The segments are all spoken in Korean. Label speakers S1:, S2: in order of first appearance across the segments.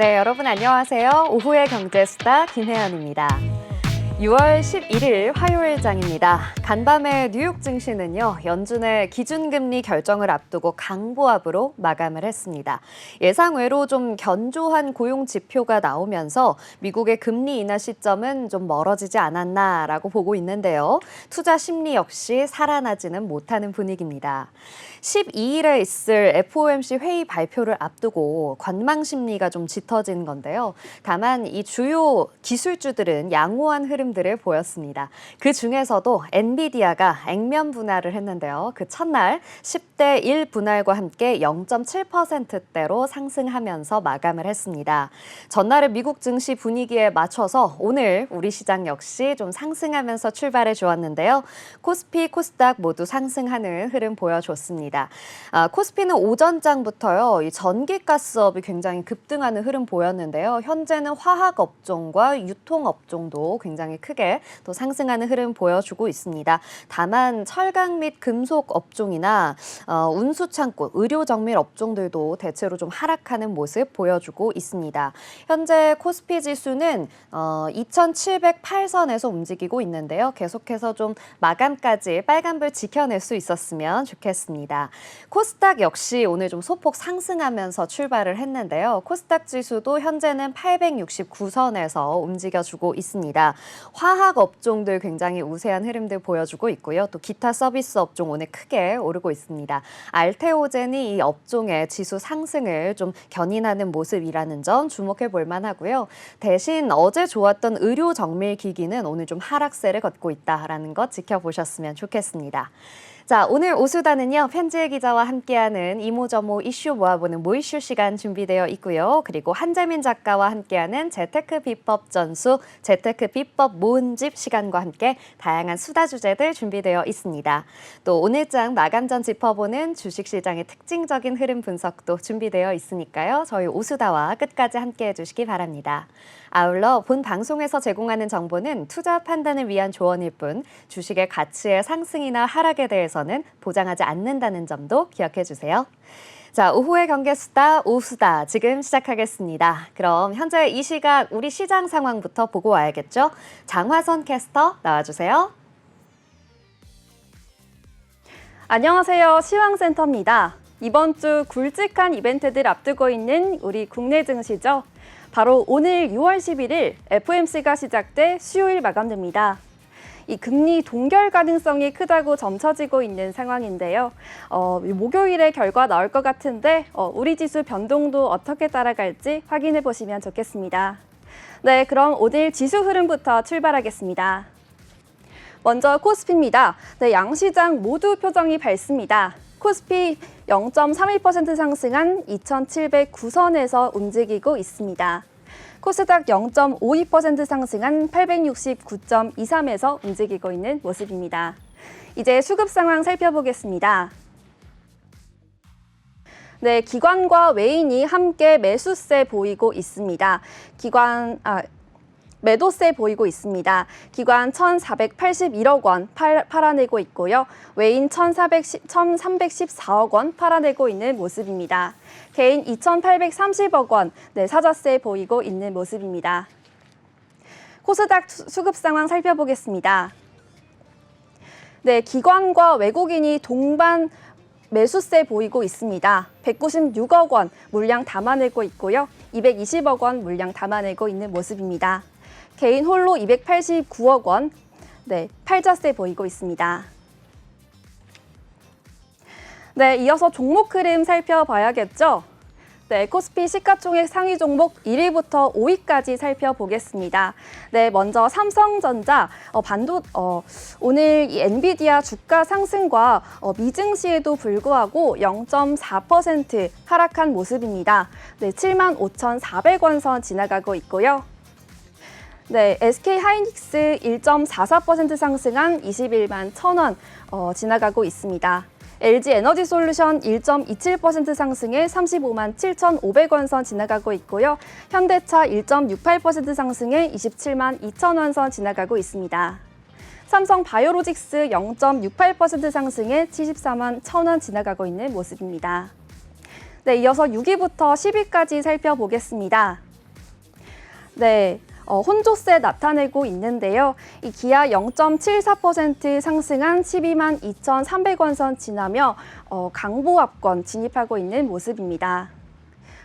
S1: 네, 여러분 안녕하세요. 오후의 경제수다 김혜연입니다. 6월 11일 화요일장입니다. 간밤에 뉴욕 증시는요, 연준의 기준금리 결정을 앞두고 강보합으로 마감을 했습니다. 예상외로 좀 견조한 고용 지표가 나오면서 미국의 금리 인하 시점은 좀 멀어지지 않았나라고 보고 있는데요. 투자 심리 역시 살아나지는 못하는 분위기입니다. 12일에 있을 FOMC 회의 발표를 앞두고 관망 심리가 좀 짙어진 건데요. 다만 이 주요 기술주들은 양호한 흐름들을 보였습니다. 그 중에서도 엔비디아가 액면 분할을 했는데요. 그 첫날 10대 1 분할과 함께 0.7%대로 상승하면서 마감을 했습니다. 전날의 미국 증시 분위기에 맞춰서 오늘 우리 시장 역시 좀 상승하면서 출발해 주었는데요. 코스피, 코스닥 모두 상승하는 흐름 보여줬습니다. 코스피는 오전장부터요, 이 전기가스업이 굉장히 급등하는 흐름 보였는데요. 현재는 화학 업종과 유통 업종도 굉장히 크게 또 상승하는 흐름 보여주고 있습니다. 다만 철강 및 금속 업종이나 운수 창고, 의료 정밀 업종들도 대체로 좀 하락하는 모습 보여주고 있습니다. 현재 코스피 지수는 2,708선에서 움직이고 있는데요. 계속해서 좀 마감까지 빨간불 지켜낼 수 있었으면 좋겠습니다. 코스닥 역시 오늘 좀 소폭 상승하면서 출발을 했는데요. 코스닥 지수도 현재는 869선에서 움직여주고 있습니다. 화학 업종들 굉장히 우세한 흐름들 보여주고 있고요. 또 기타 서비스 업종 오늘 크게 오르고 있습니다. 알테오젠이 이 업종의 지수 상승을 좀 견인하는 모습이라는 점 주목해 볼 만하고요. 대신 어제 좋았던 의료 정밀 기기는 오늘 좀 하락세를 걷고 있다라는 것 지켜보셨으면 좋겠습니다. 자, 오늘 오수다는요, 편지혜 기자와 함께하는 이모저모 이슈 모아보는 모이슈 시간 준비되어 있고요. 그리고 한재민 작가와 함께하는 재테크 비법 전수, 재테크 비법 모음집 시간과 함께 다양한 수다 주제들 준비되어 있습니다. 또 오늘장 마감 전 짚어보는 주식시장의 특징적인 흐름 분석도 준비되어 있으니까요. 저희 오수다와 끝까지 함께해 주시기 바랍니다. 아울러 본 방송에서 제공하는 정보는 투자 판단을 위한 조언일 뿐 주식의 가치의 상승이나 하락에 대해서는 보장하지 않는다는 점도 기억해 주세요. 자, 오후의 경제수다, 오수다 지금 시작하겠습니다. 그럼 현재 이 시각 우리 시장 상황부터 보고 와야겠죠? 장화선 캐스터 나와주세요.
S2: 안녕하세요. 시황센터입니다. 이번 주 굵직한 이벤트들 앞두고 있는 우리 국내 증시죠. 바로 오늘 6월 11일 FOMC가 시작돼 수요일 마감됩니다. 이 금리 동결 가능성이 크다고 점쳐지고 있는 상황인데요. 목요일에 결과 나올 것 같은데 우리 지수 변동도 어떻게 따라갈지 확인해 보시면 좋겠습니다. 네, 그럼 오늘 지수 흐름부터 출발하겠습니다. 먼저 코스피입니다. 네, 양시장 모두 표정이 밝습니다. 코스피 0.31% 상승한 2,709선에서 움직이고 있습니다. 코스닥 0.52% 상승한 869.23에서 움직이고 있는 모습입니다. 이제 수급 상황 살펴보겠습니다. 네, 기관과 외인이 함께 매수세 보이고 있습니다. 매도세 보이고 있습니다. 기관 1,481억 원 팔아내고 있고요. 외인 1,314억 원 팔아내고 있는 모습입니다. 개인 2,830억 원 사자세 보이고 있는 모습입니다. 코스닥 수급 상황 살펴보겠습니다. 네, 기관과 외국인이 동반 매수세 보이고 있습니다. 196억 원 물량 담아내고 있고요. 220억 원 물량 담아내고 있는 모습입니다. 개인 홀로 289억 원, 팔자세 보이고 있습니다. 네, 이어서 종목 흐름 살펴봐야겠죠? 네, 코스피 시가총액 상위 종목 1위부터 5위까지 살펴보겠습니다. 네, 먼저 삼성전자, 오늘 이 엔비디아 주가 상승과 미증시에도 불구하고 0.4% 하락한 모습입니다. 네, 75,400원 선 지나가고 있고요. 네, SK하이닉스 1.44% 상승한 21만 1,000원 지나가고 있습니다. LG에너지솔루션 1.27% 상승해 35만 7,500원 선 지나가고 있고요. 현대차 1.68% 상승해 27만 2,000원 선 지나가고 있습니다. 삼성바이오로직스 0.68% 상승해 74만 1,000원 지나가고 있는 모습입니다. 네, 이어서 6위부터 10위까지 살펴보겠습니다. 네, 혼조세 나타내고 있는데요. 이 기아 0.74% 상승한 12만 2,300원 선 지나며 강보합권 진입하고 있는 모습입니다.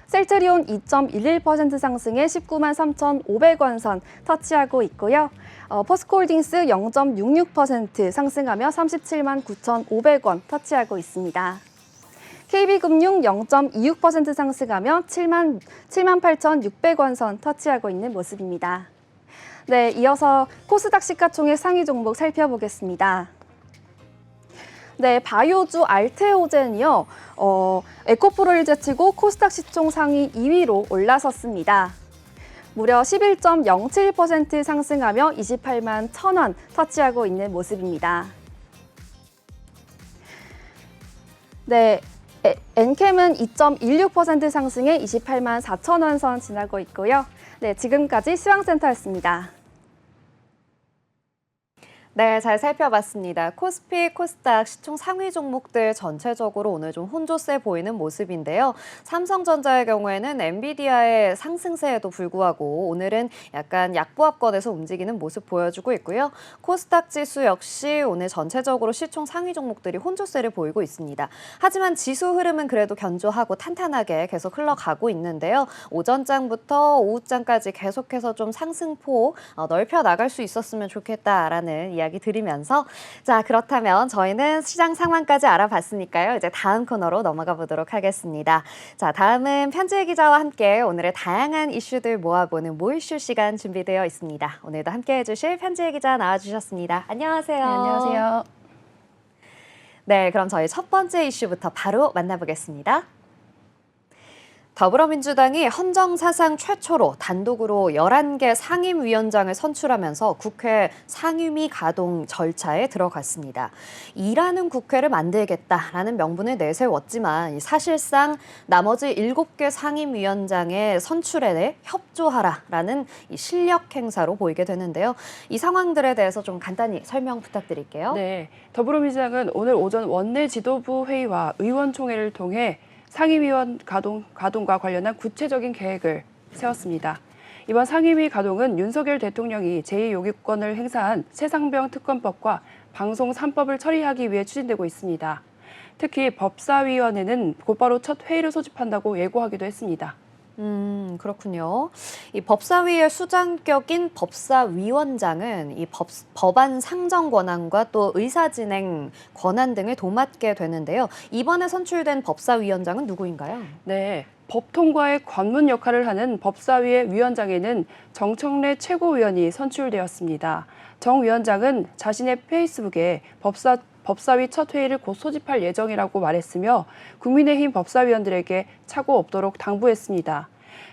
S2: 셀트리온 2.11% 상승해 19만 3,500원 선 터치하고 있고요. 포스코홀딩스 0.66% 상승하며 37만 9,500원 터치하고 있습니다. KB금융 0.26% 상승하며 7만 8,600원 선 터치하고 있는 모습입니다. 네, 이어서 코스닥 시가총액 상위 종목 살펴보겠습니다. 네, 바이오주 알테오젠이요. 에코프로를 제치고 코스닥 시총 상위 2위로 올라섰습니다. 무려 11.07% 상승하며 28만 1,000원 터치하고 있는 모습입니다. 네, 엔캠은 2.16% 상승해 28만 4,000원 선 지나고 있고요. 네, 지금까지 시황센터였습니다.
S1: 네, 잘 살펴봤습니다. 코스피, 코스닥 시총 상위 종목들 전체적으로 오늘 좀 혼조세 보이는 모습인데요. 삼성전자의 경우에는 엔비디아의 상승세에도 불구하고 오늘은 약간 약보합권에서 움직이는 모습 보여주고 있고요. 코스닥 지수 역시 오늘 전체적으로 시총 상위 종목들이 혼조세를 보이고 있습니다. 하지만 지수 흐름은 그래도 견조하고 탄탄하게 계속 흘러가고 있는데요. 오전장부터 오후장까지 계속해서 좀 상승포 넓혀 나갈 수 있었으면 좋겠다라는 이야기 드리면서 자, 그렇다면 저희는 시장 상황까지 알아봤으니까요. 이제 다음 코너로 넘어가 보도록 하겠습니다. 자, 다음은 편지혜 기자와 함께 오늘의 다양한 이슈들 모아보는 모이슈 시간 준비되어 있습니다. 오늘도 함께해 주실 편지혜 기자 나와주셨습니다. 안녕하세요.
S2: 네, 안녕하세요.
S1: 네, 그럼 저희 첫 번째 이슈부터 바로 만나보겠습니다. 더불어민주당이 헌정사상 최초로 단독으로 11개 상임위원장을 선출하면서 국회 상임위 가동 절차에 들어갔습니다. 일하는 국회를 만들겠다라는 명분을 내세웠지만 사실상 나머지 7개 상임위원장의 선출에 협조하라라는 이 실력 행사로 보이게 되는데요. 이 상황들에 대해서 좀 간단히 설명 부탁드릴게요.
S3: 네, 더불어민주당은 오늘 오전 원내 지도부 회의와 의원총회를 통해 상임위원 가동과 관련한 구체적인 계획을 세웠습니다. 이번 상임위 가동은 윤석열 대통령이 제2요구권을 행사한 최상병 특검법과 방송 3법을 처리하기 위해 추진되고 있습니다. 특히 법사위원회는 곧바로 첫 회의를 소집한다고 예고하기도 했습니다.
S1: 그렇군요. 이 법사위의 수장격인 법사위원장은 이 법안 상정 권한과 또 의사진행 권한 등을 도맡게 되는데요. 이번에 선출된 법사위원장은 누구인가요?
S3: 네, 법 통과의 관문 역할을 하는 법사위의 위원장에는 정청래 최고위원이 선출되었습니다. 정 위원장은 자신의 페이스북에 법사위 첫 회의를 곧 소집할 예정이라고 말했으며 국민의힘 법사위원들에게 착오 없도록 당부했습니다.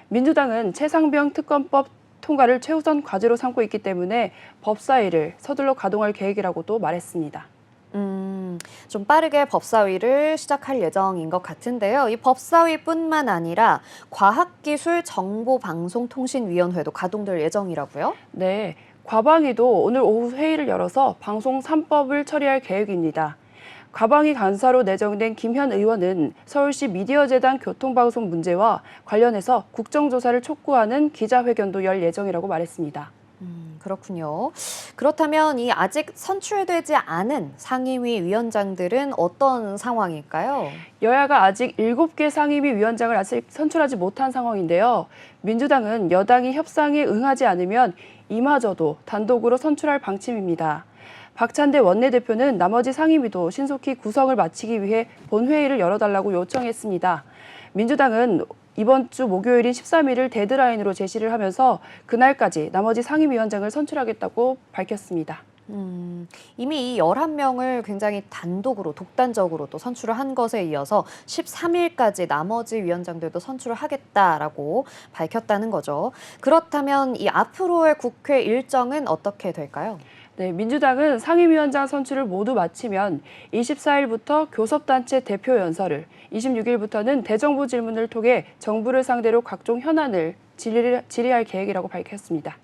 S3: 민주당은 최상병 특검법 통과를 최우선 과제로 삼고 있기 때문에 법사위를 서둘러 가동할 계획이라고도 말했습니다.
S1: 좀 빠르게 법사위를 시작할 예정인 것 같은데요. 이 법사위뿐만 아니라 과학기술정보방송통신위원회도 가동될 예정이라고요?
S3: 네, 과방위도 오늘 오후 회의를 열어서 방송 3법을 처리할 계획입니다. 과방위 간사로 내정된 김현 의원은 서울시 미디어재단 교통방송 문제와 관련해서 국정조사를 촉구하는 기자회견도 열 예정이라고 말했습니다.
S1: 그렇군요. 그렇다면 이 아직 선출되지 않은 상임위 위원장들은 어떤 상황일까요?
S3: 여야가 아직 7개 상임위 위원장을 아직 선출하지 못한 상황인데요. 민주당은 여당이 협상에 응하지 않으면 이마저도 단독으로 선출할 방침입니다. 박찬대 원내대표는 나머지 상임위도 신속히 구성을 마치기 위해 본회의를 열어달라고 요청했습니다. 민주당은 이번 주 목요일인 13일을 데드라인으로 제시를 하면서 그날까지 나머지 상임위원장을 선출하겠다고 밝혔습니다.
S1: 이미 이 11명을 굉장히 단독으로 독단적으로 또 선출을 한 것에 이어서 13일까지 나머지 위원장들도 선출을 하겠다라고 밝혔다는 거죠. 그렇다면 이 앞으로의 국회 일정은 어떻게 될까요?
S3: 네, 민주당은 상임위원장 선출을 모두 마치면 24일부터 교섭단체 대표 연설을, 26일부터는 대정부 질문을 통해 정부를 상대로 각종 현안을 질의할 계획이라고 밝혔습니다.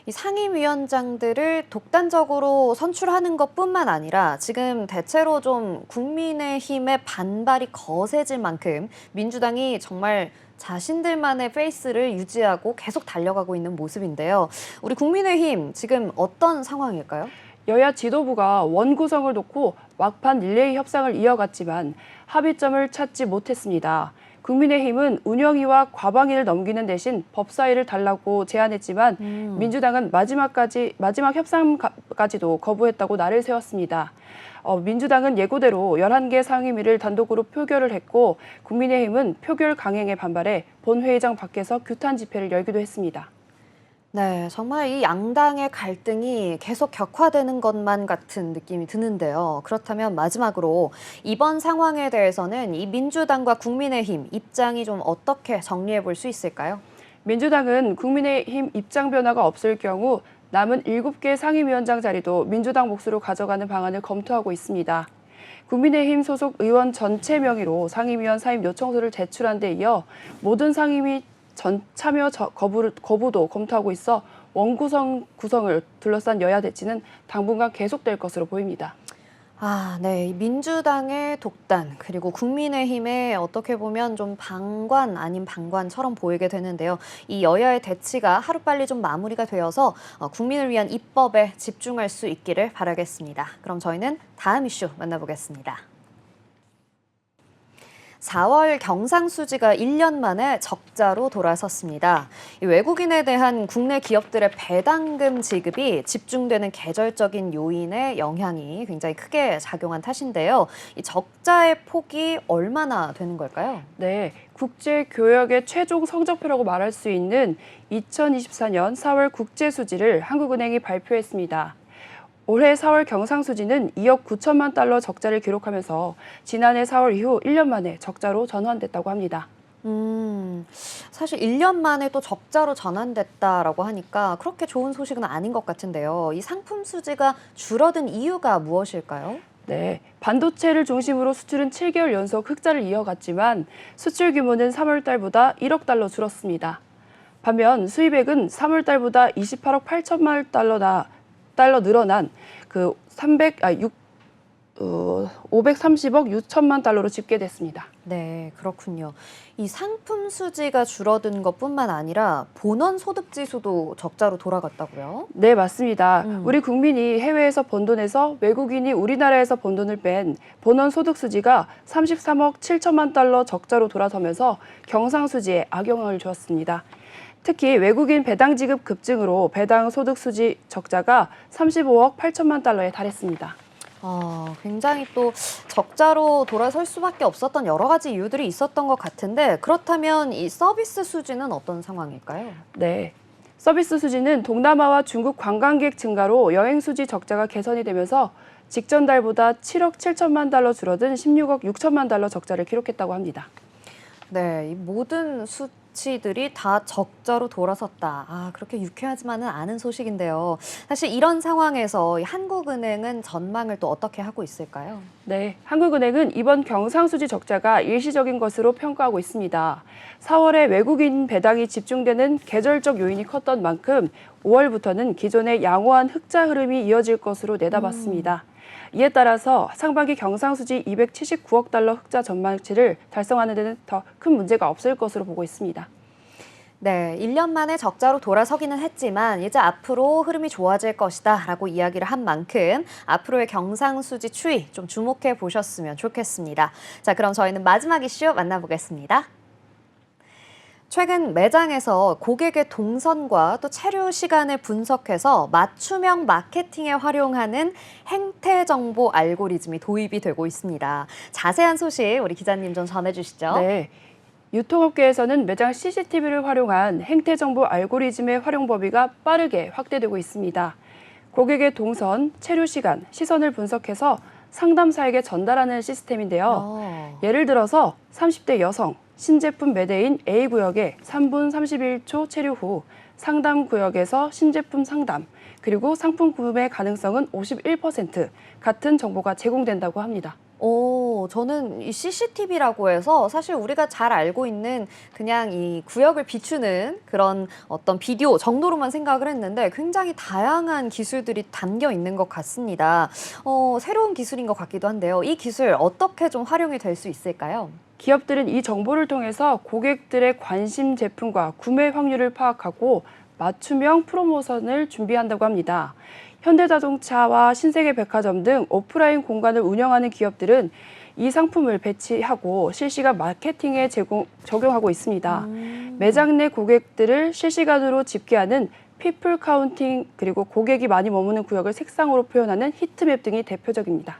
S1: 이 상임위원장들을 독단적으로 선출하는 것뿐만 아니라 지금 대체로 좀 국민의힘의 반발이 거세질 만큼 민주당이 정말 자신들만의 페이스를 유지하고 계속 달려가고 있는 모습인데요. 우리 국민의힘 지금 어떤 상황일까요?
S3: 여야 지도부가 원구성을 놓고 막판 릴레이 협상을 이어갔지만 합의점을 찾지 못했습니다. 국민의힘은 운영위와 과방위를 넘기는 대신 법사위를 달라고 제안했지만 민주당은 마지막 협상까지도 거부했다고 날을 세웠습니다. 민주당은 예고대로 11개 상임위를 단독으로 표결을 했고 국민의힘은 표결 강행에 반발해 본회의장 밖에서 규탄 집회를 열기도 했습니다.
S1: 네, 정말 이 양당의 갈등이 계속 격화되는 것만 같은 느낌이 드는데요. 그렇다면 마지막으로 이번 상황에 대해서는 이 민주당과 국민의힘 입장이 좀 어떻게 정리해 볼 수 있을까요?
S3: 민주당은 국민의힘 입장 변화가 없을 경우 남은 7개 상임위원장 자리도 민주당 몫으로 가져가는 방안을 검토하고 있습니다. 국민의힘 소속 의원 전체 명의로 상임위원 사임 요청서를 제출한 데 이어 모든 상임위 전 참여 거부도 검토하고 있어 구성을 둘러싼 여야 대치는 당분간 계속될 것으로 보입니다.
S1: 네. 민주당의 독단, 그리고 국민의힘의 어떻게 보면 좀 방관 아닌 방관처럼 보이게 되는데요. 이 여야의 대치가 하루빨리 좀 마무리가 되어서 국민을 위한 입법에 집중할 수 있기를 바라겠습니다. 그럼 저희는 다음 이슈 만나보겠습니다. 4월 경상수지가 1년 만에 적자로 돌아섰습니다. 외국인에 대한 국내 기업들의 배당금 지급이 집중되는 계절적인 요인의 영향이 굉장히 크게 작용한 탓인데요. 이 적자의 폭이 얼마나 되는 걸까요?
S3: 네, 국제교역의 최종 성적표라고 말할 수 있는 2024년 4월 국제수지를 한국은행이 발표했습니다. 올해 4월 경상수지는 2억 9천만 달러 적자를 기록하면서 지난해 4월 이후 1년 만에 적자로 전환됐다고 합니다.
S1: 사실 1년 만에 또 적자로 전환됐다라고 하니까 그렇게 좋은 소식은 아닌 것 같은데요. 이 상품 수지가 줄어든 이유가 무엇일까요?
S3: 네, 반도체를 중심으로 수출은 7개월 연속 흑자를 이어갔지만 수출 규모는 3월 달보다 1억 달러 줄었습니다. 반면 수입액은 3월 달보다 28억 8천만 달러 늘어난 530억 6천만 달러로 집계됐습니다.
S1: 네, 그렇군요. 이 상품 수지가 줄어든 것뿐만 아니라 본원 소득 지수도 적자로 돌아갔다고요?
S3: 네, 맞습니다. 우리 국민이 해외에서 번 돈에서 외국인이 우리나라에서 번 돈을 뺀 본원 소득 수지가 33억 7천만 달러 적자로 돌아서면서 경상 수지에 악영향을 주었습니다. 특히 외국인 배당 지급 급증으로 배당 소득 수지 적자가 35억 8천만 달러에 달했습니다.
S1: 굉장히 또 적자로 돌아설 수밖에 없었던 여러 가지 이유들이 있었던 것 같은데 그렇다면 이 서비스 수지는 어떤 상황일까요?
S3: 네, 서비스 수지는 동남아와 중국 관광객 증가로 여행 수지 적자가 개선이 되면서 직전 달보다 7억 7천만 달러 줄어든 16억 6천만 달러 적자를 기록했다고 합니다.
S1: 네, 이 모든 수치들이 다 적자로 돌아섰다. 그렇게 유쾌하지만은 않은 소식인데요. 사실 이런 상황에서 한국은행은 전망을 또 어떻게 하고 있을까요?
S3: 네, 한국은행은 이번 경상수지 적자가 일시적인 것으로 평가하고 있습니다. 4월에 외국인 배당이 집중되는 계절적 요인이 컸던 만큼 5월부터는 기존의 양호한 흑자 흐름이 이어질 것으로 내다봤습니다. 이에 따라서 상반기 경상수지 279억 달러 흑자 전망치를 달성하는 데는 더 큰 문제가 없을 것으로 보고 있습니다.
S1: 네, 1년 만에 적자로 돌아서기는 했지만 이제 앞으로 흐름이 좋아질 것이다 라고 이야기를 한 만큼 앞으로의 경상수지 추이 좀 주목해 보셨으면 좋겠습니다. 자, 그럼 저희는 마지막 이슈 만나보겠습니다. 최근 매장에서 고객의 동선과 또 체류 시간을 분석해서 맞춤형 마케팅에 활용하는 행태 정보 알고리즘이 도입이 되고 있습니다. 자세한 소식 우리 기자님 좀 전해주시죠.
S3: 네, 유통업계에서는 매장 CCTV를 활용한 행태 정보 알고리즘의 활용 범위가 빠르게 확대되고 있습니다. 고객의 동선, 체류 시간, 시선을 분석해서 상담사에게 전달하는 시스템인데요. 예를 들어서 30대 여성, 신제품 매대인 A구역에 3분 31초 체류 후 상담 구역에서 신제품 상담, 그리고 상품 구매 가능성은 51% 같은 정보가 제공된다고 합니다.
S1: 저는 이 CCTV라고 해서 사실 우리가 잘 알고 있는 그냥 이 구역을 비추는 그런 어떤 비디오 정도로만 생각을 했는데 굉장히 다양한 기술들이 담겨 있는 것 같습니다. 새로운 기술인 것 같기도 한데요. 이 기술 어떻게 좀 활용이 될 수 있을까요?
S3: 기업들은 이 정보를 통해서 고객들의 관심 제품과 구매 확률을 파악하고 맞춤형 프로모션을 준비한다고 합니다. 현대자동차와 신세계백화점 등 오프라인 공간을 운영하는 기업들은 이 상품을 배치하고 실시간 마케팅에 적용하고 있습니다. 매장 내 고객들을 실시간으로 집계하는 피플 카운팅 그리고 고객이 많이 머무는 구역을 색상으로 표현하는 히트맵 등이 대표적입니다.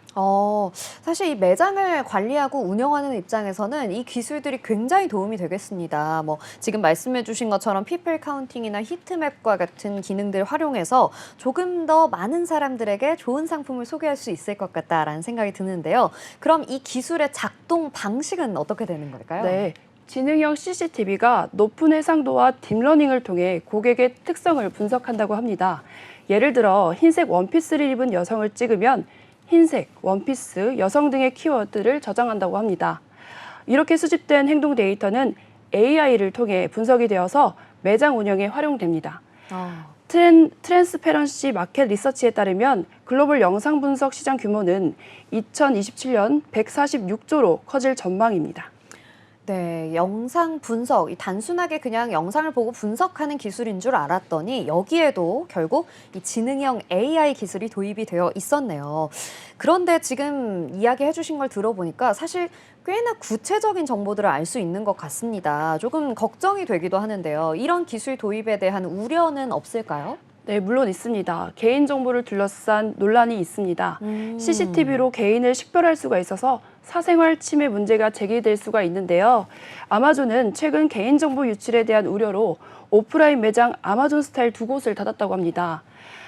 S1: 사실 이 매장을 관리하고 운영하는 입장에서는 이 기술들이 굉장히 도움이 되겠습니다. 지금 말씀해 주신 것처럼 피플 카운팅이나 히트맵과 같은 기능들을 활용해서 조금 더 많은 사람들에게 좋은 상품을 소개할 수 있을 것 같다라는 생각이 드는데요. 그럼 이 기술의 작동 방식은 어떻게 되는 걸까요?
S3: 네. 지능형 CCTV가 높은 해상도와 딥러닝을 통해 고객의 특성을 분석한다고 합니다. 예를 들어 흰색 원피스를 입은 여성을 찍으면 흰색, 원피스, 여성 등의 키워드를 저장한다고 합니다. 이렇게 수집된 행동 데이터는 AI를 통해 분석이 되어서 매장 운영에 활용됩니다. 트랜스페런시 마켓 리서치에 따르면 글로벌 영상 분석 시장 규모는 2027년 146조로 커질 전망입니다.
S1: 네, 영상 분석, 단순하게 그냥 영상을 보고 분석하는 기술인 줄 알았더니 여기에도 결국 이 지능형 AI 기술이 도입이 되어 있었네요. 그런데 지금 이야기해 주신 걸 들어보니까 사실 꽤나 구체적인 정보들을 알 수 있는 것 같습니다. 조금 걱정이 되기도 하는데요. 이런 기술 도입에 대한 우려는 없을까요?
S3: 네, 물론 있습니다. 개인정보를 둘러싼 논란이 있습니다. CCTV로 개인을 식별할 수가 있어서 사생활 침해 문제가 제기될 수가 있는데요. 아마존은 최근 개인정보 유출에 대한 우려로 오프라인 매장 아마존 스타일 2곳을 닫았다고 합니다.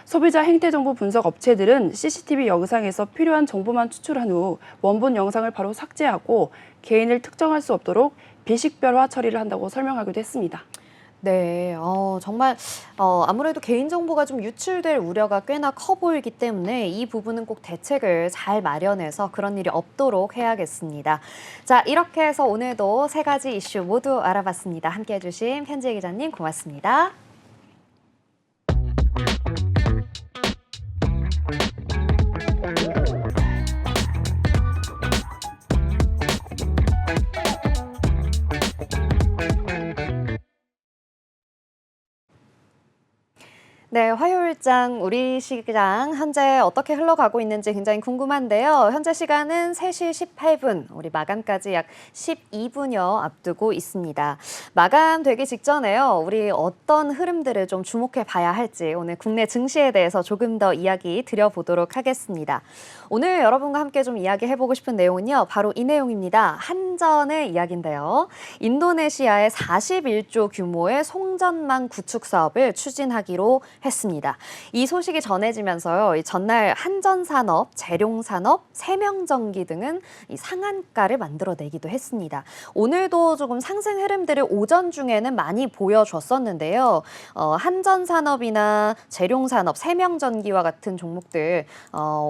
S3: 소비자 행태정보 분석 업체들은 CCTV 영상에서 필요한 정보만 추출한 후 원본 영상을 바로 삭제하고 개인을 특정할 수 없도록 비식별화 처리를 한다고 설명하기도 했습니다.
S1: 네, 정말 아무래도 개인정보가 좀 유출될 우려가 꽤나 커 보이기 때문에 이 부분은 꼭 대책을 잘 마련해서 그런 일이 없도록 해야겠습니다. 자, 이렇게 해서 오늘도 세 가지 이슈 모두 알아봤습니다. 함께해 주신 편지혜 기자님 고맙습니다. 네, 화요일장 우리 시장 현재 어떻게 흘러가고 있는지 굉장히 궁금한데요. 현재 시간은 3시 18분, 우리 마감까지 약 12분여 앞두고 있습니다. 마감되기 직전에요. 우리 어떤 흐름들을 좀 주목해 봐야 할지 오늘 국내 증시에 대해서 조금 더 이야기 드려보도록 하겠습니다. 오늘 여러분과 함께 좀 이야기해보고 싶은 내용은요. 바로 이 내용입니다. 한전의 이야기인데요. 인도네시아의 41조 규모의 송전망 구축 사업을 추진하기로 했습니다. 이 소식이 전해지면서요. 이 전날 한전산업, 재룡산업, 세명전기 등은 이 상한가를 만들어내기도 했습니다. 오늘도 조금 상승 흐름들을 오전 중에는 많이 보여줬었는데요. 한전산업이나 재룡산업, 세명전기와 같은 종목들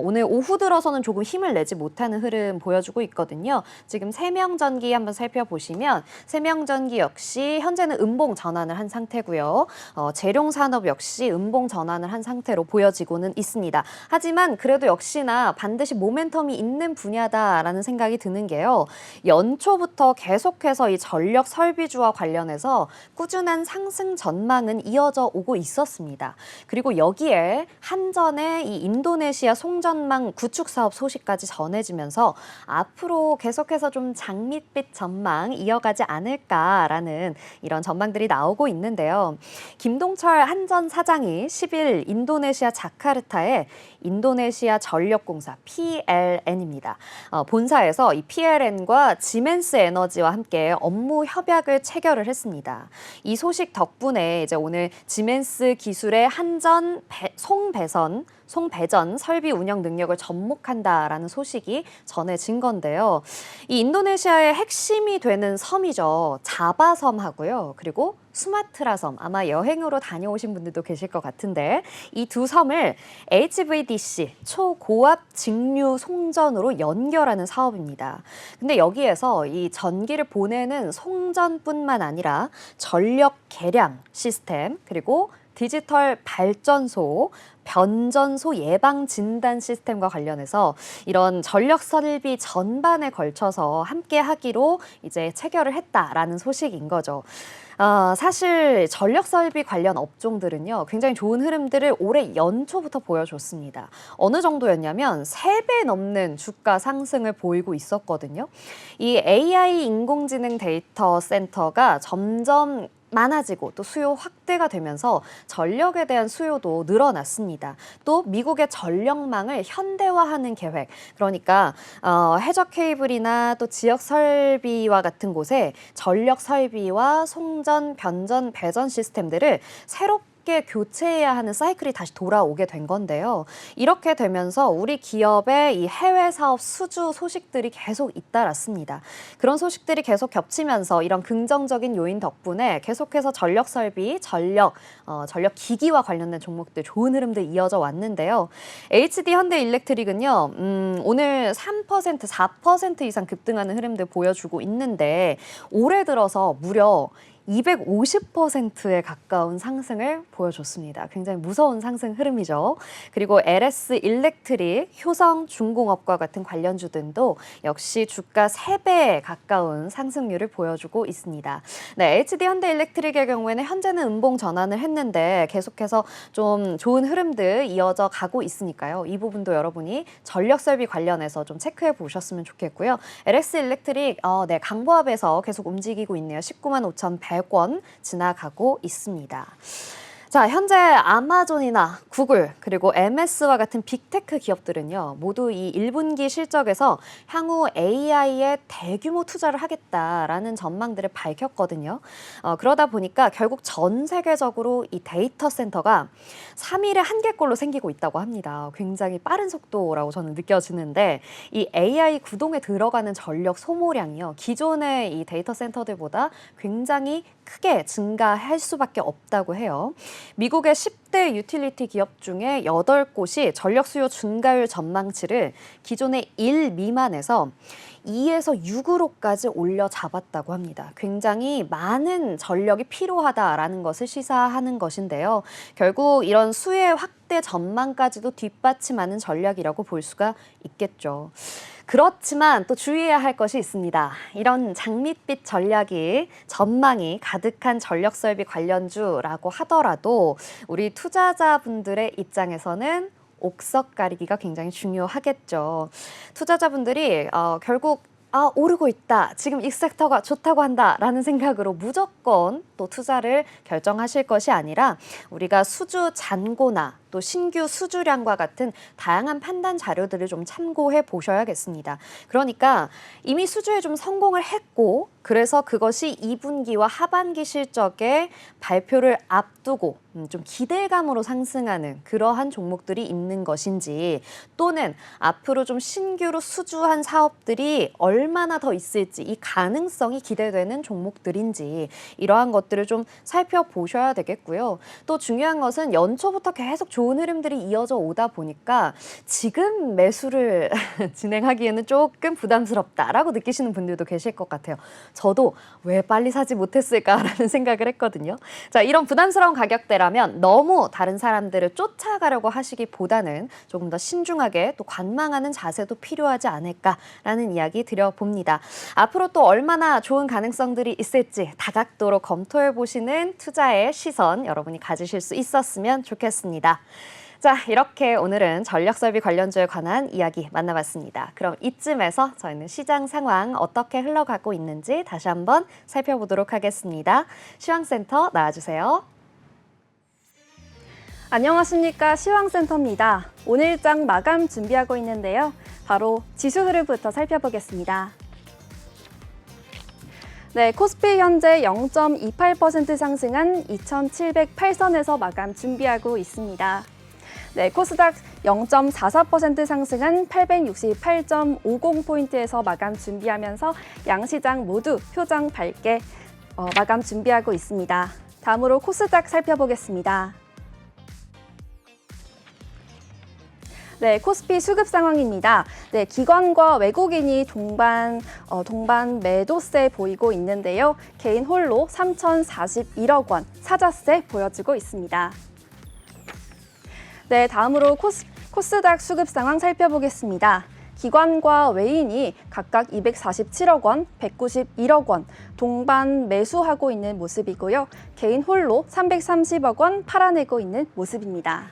S1: 오늘 오후 들어서는 조금 힘을 내지 못하는 흐름 보여주고 있거든요. 지금 세명전기 한번 살펴보시면 세명전기 역시 현재는 음봉 전환을 한 상태고요. 재룡산업 역시 음봉 전환을 한 상태로 보여지고는 있습니다. 하지만 그래도 역시나 반드시 모멘텀이 있는 분야다라는 생각이 드는 게요. 연초부터 계속해서 이 전력 설비주와 관련해서 꾸준한 상승 전망은 이어져 오고 있었습니다. 그리고 여기에 한전의 이 인도네시아 송전망 구축 사업 소식까지 전해지면서 앞으로 계속해서 좀 장밋빛 전망 이어가지 않을까라는 이런 전망들이 나오고 있는데요. 김동철 한전 사장이 10일 인도네시아 자카르타에 인도네시아 전력공사 PLN입니다. 본사에서 이 PLN과 지멘스 에너지와 함께 업무 협약을 체결을 했습니다. 이 소식 덕분에 이제 오늘 지멘스 기술의 한전 송배전 설비 운영 능력을 접목한다라는 소식이 전해진 건데요. 이 인도네시아의 핵심이 되는 섬이죠. 자바섬하고요. 그리고 수마트라 섬, 아마 여행으로 다녀오신 분들도 계실 것 같은데 이 두 섬을 HVDC, 초고압 직류 송전으로 연결하는 사업입니다. 근데 여기에서 이 전기를 보내는 송전뿐만 아니라 전력 계량 시스템, 그리고 디지털 발전소, 변전소 예방 진단 시스템과 관련해서 이런 전력 설비 전반에 걸쳐서 함께 하기로 이제 체결을 했다라는 소식인 거죠. 사실 전력 설비 관련 업종들은요, 굉장히 좋은 흐름들을 올해 연초부터 보여줬습니다. 어느 정도였냐면 3배 넘는 주가 상승을 보이고 있었거든요. 이 AI 인공지능 데이터 센터가 점점 많아지고 또 수요 확대가 되면서 전력에 대한 수요도 늘어났습니다. 또 미국의 전력망을 현대화하는 계획, 그러니까 해저 케이블이나 또 지역 설비와 같은 곳에 전력 설비와 송전, 변전, 배전 시스템들을 새롭게 교체해야 하는 사이클이 다시 돌아오게 된 건데요. 이렇게 되면서 우리 기업의 이 해외 사업 수주 소식들이 계속 잇따랐습니다. 그런 소식들이 계속 겹치면서 이런 긍정적인 요인 덕분에 계속해서 전력 설비, 전력 기기와 관련된 종목들 좋은 흐름들 이어져 왔는데요. HD 현대일렉트릭은요, 오늘 3%, 4% 이상 급등하는 흐름들 보여주고 있는데 올해 들어서 무려 250%에 가까운 상승을 보여줬습니다. 굉장히 무서운 상승 흐름이죠. 그리고 LS 일렉트릭, 효성 중공업과 같은 관련주들도 역시 주가 3배에 가까운 상승률을 보여주고 있습니다. 네, HD 현대일렉트릭의 경우에는 현재는 음봉 전환을 했는데 계속해서 좀 좋은 흐름들 이어져 가고 있으니까요. 이 부분도 여러분이 전력 설비 관련해서 좀 체크해 보셨으면 좋겠고요. LS 일렉트릭, 네, 강보합에서 계속 움직이고 있네요. 195,100원 지나가고 있습니다. 자, 현재 아마존이나 구글 그리고 MS와 같은 빅테크 기업들은요, 모두 이 1분기 실적에서 향후 AI에 대규모 투자를 하겠다라는 전망들을 밝혔거든요. 그러다 보니까 결국 전 세계적으로 이 데이터 센터가 3일에 한 개꼴로 생기고 있다고 합니다. 굉장히 빠른 속도라고 저는 느껴지는데 이 AI 구동에 들어가는 전력 소모량이요, 기존의 이 데이터 센터들보다 굉장히 크게 증가할 수밖에 없다고 해요. 미국의 10대 유틸리티 기업 중에 8곳이 전력 수요 증가율 전망치를 기존의 1 미만에서 2에서 6으로까지 올려 잡았다고 합니다. 굉장히 많은 전력이 필요하다라는 것을 시사하는 것인데요. 결국 이런 수혜 확대 전망까지도 뒷받침하는 전략이라고 볼 수가 있겠죠. 그렇지만 또 주의해야 할 것이 있습니다. 이런 장밋빛 전망이 가득한 전력 설비 관련주라고 하더라도 우리 투자자분들의 입장에서는 옥석 가리기가 굉장히 중요하겠죠. 투자자분들이 결국 오르고 있다, 지금 이 섹터가 좋다고 한다라는 생각으로 무조건 또 투자를 결정하실 것이 아니라 우리가 수주 잔고나 또 신규 수주량과 같은 다양한 판단 자료들을 좀 참고해 보셔야겠습니다. 그러니까 이미 수주에 좀 성공을 했고 그래서 그것이 2분기와 하반기 실적의 발표를 앞두고 좀 기대감으로 상승하는 그러한 종목들이 있는 것인지, 또는 앞으로 좀 신규로 수주한 사업들이 얼마나 더 있을지 이 가능성이 기대되는 종목들인지 이러한 것들을 좀 살펴보셔야 되겠고요. 또 중요한 것은 연초부터 계속 좋은 흐름들이 이어져 오다 보니까 지금 매수를 진행하기에는 조금 부담스럽다라고 느끼시는 분들도 계실 것 같아요. 저도 왜 빨리 사지 못했을까라는 생각을 했거든요. 자, 이런 부담스러운 가격대라면 너무 다른 사람들을 쫓아가려고 하시기보다는 조금 더 신중하게 또 관망하는 자세도 필요하지 않을까라는 이야기 드려봅니다. 앞으로 또 얼마나 좋은 가능성들이 있을지 다각도로 검토해 보시는 투자의 시선 여러분이 가지실 수 있었으면 좋겠습니다. 자, 이렇게 오늘은 전력설비 관련주에 관한 이야기 만나봤습니다. 그럼 이쯤에서 저희는 시장 상황 어떻게 흘러가고 있는지 다시 한번 살펴보도록 하겠습니다. 시황센터 나와주세요.
S2: 안녕하십니까, 시황센터입니다. 오늘장 마감 준비하고 있는데요. 바로 지수 흐름부터 살펴보겠습니다. 네, 코스피 현재 0.28% 상승한 2,708선에서 마감 준비하고 있습니다. 네, 코스닥 0.44% 상승한 868.50포인트에서 마감 준비하면서 양시장 모두 표정 밝게 마감 준비하고 있습니다. 다음으로 코스닥 살펴보겠습니다. 네, 코스피 수급 상황입니다. 네, 기관과 외국인이 동반 매도세 보이고 있는데요. 개인 홀로 3,041억 원 사자세 보여지고 있습니다. 네, 다음으로 코스닥 수급 상황 살펴보겠습니다. 기관과 외인이 각각 247억 원, 191억 원 동반 매수하고 있는 모습이고요. 개인 홀로 330억 원 팔아내고 있는 모습입니다.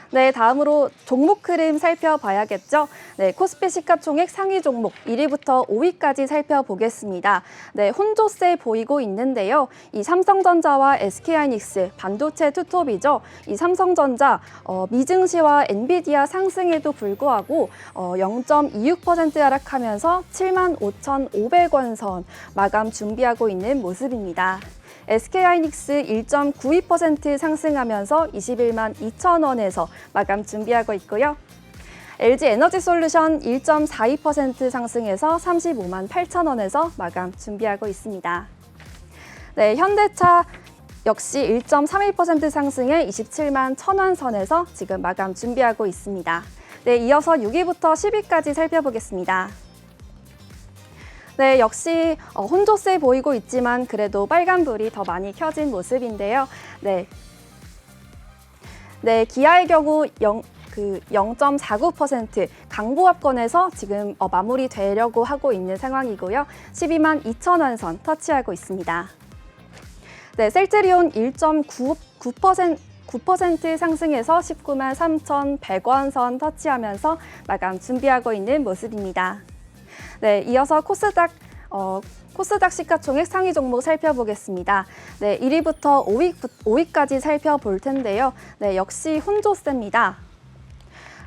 S2: 네, 다음으로 종목 흐름 살펴봐야겠죠. 네, 코스피 시가총액 상위 종목 1위부터 5위까지 살펴보겠습니다. 네, 혼조세 보이고 있는데요. 이 삼성전자와 SK하이닉스, 반도체 투톱이죠. 이 삼성전자 미증시와 엔비디아 상승에도 불구하고 0.26% 하락하면서 75,500원 선 마감 준비하고 있는 모습입니다. SK하이닉스 1.92% 상승하면서 21만 2천 원에서 마감 준비하고 있고요. LG에너지솔루션 1.42% 상승해서 35만 8천 원에서 마감 준비하고 있습니다. 네, 현대차 역시 1.31% 상승해 27만 1천 원 선에서 지금 마감 준비하고 있습니다. 네, 이어서 6위부터 10위까지 살펴보겠습니다. 네, 역시 혼조세 보이고 있지만 그래도 빨간불이 더 많이 켜진 모습인데요. 네, 기아의 경우 0.49% 강보합권에서 지금 마무리되려고 하고 있는 상황이고요. 12만 2천 원 선 터치하고 있습니다. 네, 셀트리온 1.9% 상승해서 19만 3,100원 선 터치하면서 마감 준비하고 있는 모습입니다. 네, 이어서 코스닥 시가총액 상위 종목 살펴보겠습니다. 네, 1위부터 5위까지 살펴볼 텐데요. 네, 역시 혼조세입니다.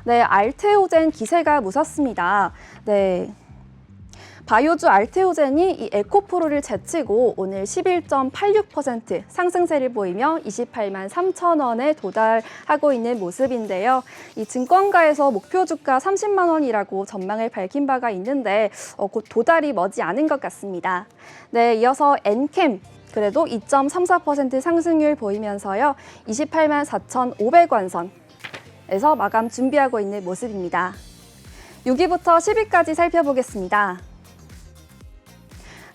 S2: 네, 알테오젠 기세가 무섭습니다. 네. 바이오주 알테오젠이 이 에코프로를 제치고 오늘 11.86% 상승세를 보이며 28만 3천 원에 도달하고 있는 모습인데요. 이 증권가에서 목표 주가 30만 원이라고 전망을 밝힌 바가 있는데 곧 도달이 머지 않은 것 같습니다. 네, 이어서 엔캠 그래도 2.34% 상승률 보이면서요. 28만 4,500원 선에서 마감 준비하고 있는 모습입니다. 6위부터 10위까지 살펴보겠습니다.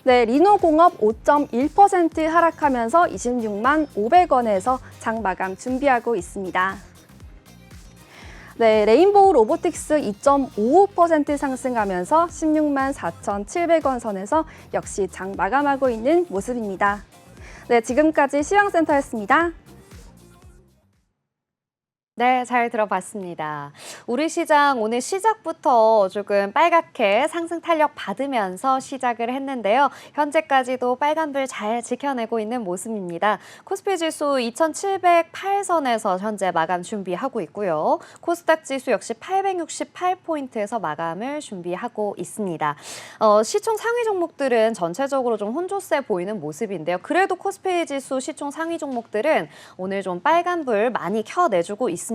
S2: 네, 리노공업 5.1% 하락하면서 26만 500원에서 장 마감 준비하고 있습니다. 네, 레인보우 로보틱스 2.55% 상승하면서 16만 4,700원 선에서 역시 장 마감하고 있는 모습입니다. 네, 지금까지 시황센터였습니다.
S1: 네, 잘 들어봤습니다. 우리 시장 오늘 시작부터 조금 빨갛게 상승 탄력 받으면서 시작을 했는데요. 현재까지도 빨간불 잘 지켜내고 있는 모습입니다. 코스피 지수 2,708선에서 현재 마감 준비하고 있고요. 코스닥 지수 역시 868포인트에서 마감을 준비하고 있습니다. 시총 상위 종목들은 전체적으로 좀 혼조세 보이는 모습인데요. 그래도 코스피 지수 시총 상위 종목들은 오늘 좀 빨간불 많이 켜내주고 있습니다.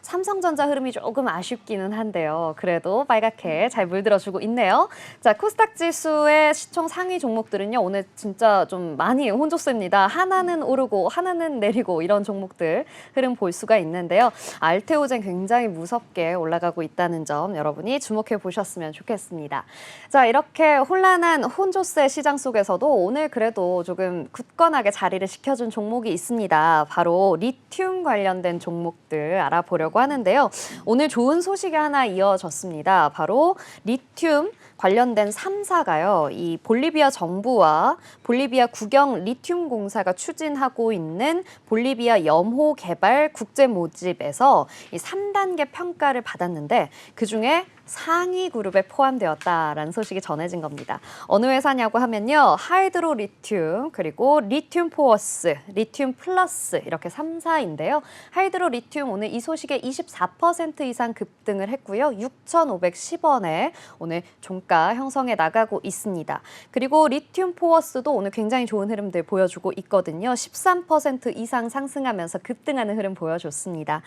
S1: 삼성전자 흐름이 조금 아쉽기는 한데요. 그래도 빨갛게 잘 물들어주고 있네요. 자, 코스닥 지수의 시총 상위 종목들은요. 오늘 진짜 좀 많이 혼조세입니다. 하나는 오르고 하나는 내리고 이런 종목들 흐름 볼 수가 있는데요. 알테오젠 굉장히 무섭게 올라가고 있다는 점 여러분이 주목해 보셨으면 좋겠습니다. 자, 이렇게 혼란한 혼조세 시장 속에서도 오늘 그래도 조금 굳건하게 자리를 지켜준 종목이 있습니다. 바로 리튬 관련된 종목들 알아보려고 하는데요. 오늘 좋은 소식이 하나 이어졌습니다. 바로 리튬 관련된 3사가요. 이 볼리비아 정부와 볼리비아 국영 리튬 공사가 추진하고 있는 볼리비아 염호 개발 국제 모집에서 이 3단계 평가를 받았는데 그중에 상위 그룹에 포함되었다라는 소식이 전해진 겁니다. 어느 회사냐고 하면요. 하이드로 리튬, 그리고 리튬 포어스, 리튬 플러스 이렇게 3사인데요. 하이드로 리튬 오늘 이 소식에 24% 이상 급등을 했고요. 6,510원에 오늘 종가 형성해 나가고 있습니다. 그리고 리튬 포어스도 오늘 굉장히 좋은 흐름들 보여주고 있거든요. 13% 이상 상승하면서 급등하는 흐름 보여줬습니다.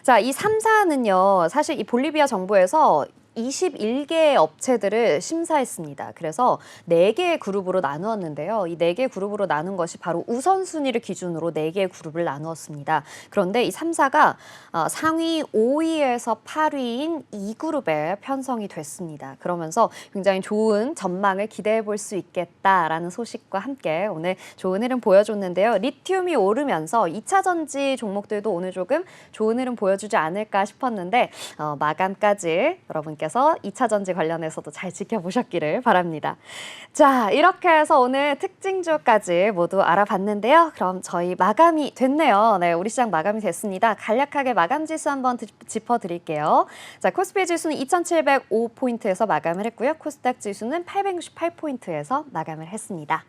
S1: 자, 이 3사는요. 사실 이 볼리비아 정부에서 21개의 업체들을 심사했습니다. 그래서 4개의 그룹으로 나누었는데요. 이 4개의 그룹으로 나눈 것이 바로 우선순위를 기준으로 4개의 그룹을 나누었습니다. 그런데 이 3사가 상위 5위에서 8위인 2그룹에 편성이 됐습니다. 그러면서 굉장히 좋은 전망을 기대해 볼 수 있겠다라는 소식과 함께 오늘 좋은 흐름 보여줬는데요. 리튬이 오르면서 2차 전지 종목들도 오늘 조금 좋은 흐름 보여주지 않을까 싶었는데 마감까지 여러분께서 2차 전지 관련해서도 잘 지켜보셨기를 바랍니다. 자, 이렇게 해서 오늘 특징주까지 모두 알아봤는데요. 그럼 저희 마감이 됐네요. 네, 우리 시장 마감이 됐습니다. 간략하게 마감 지수 한번 짚어드릴게요. 자, 코스피 지수는 2,705포인트에서 마감을 했고요. 코스닥 지수는 868포인트에서 마감을 했습니다.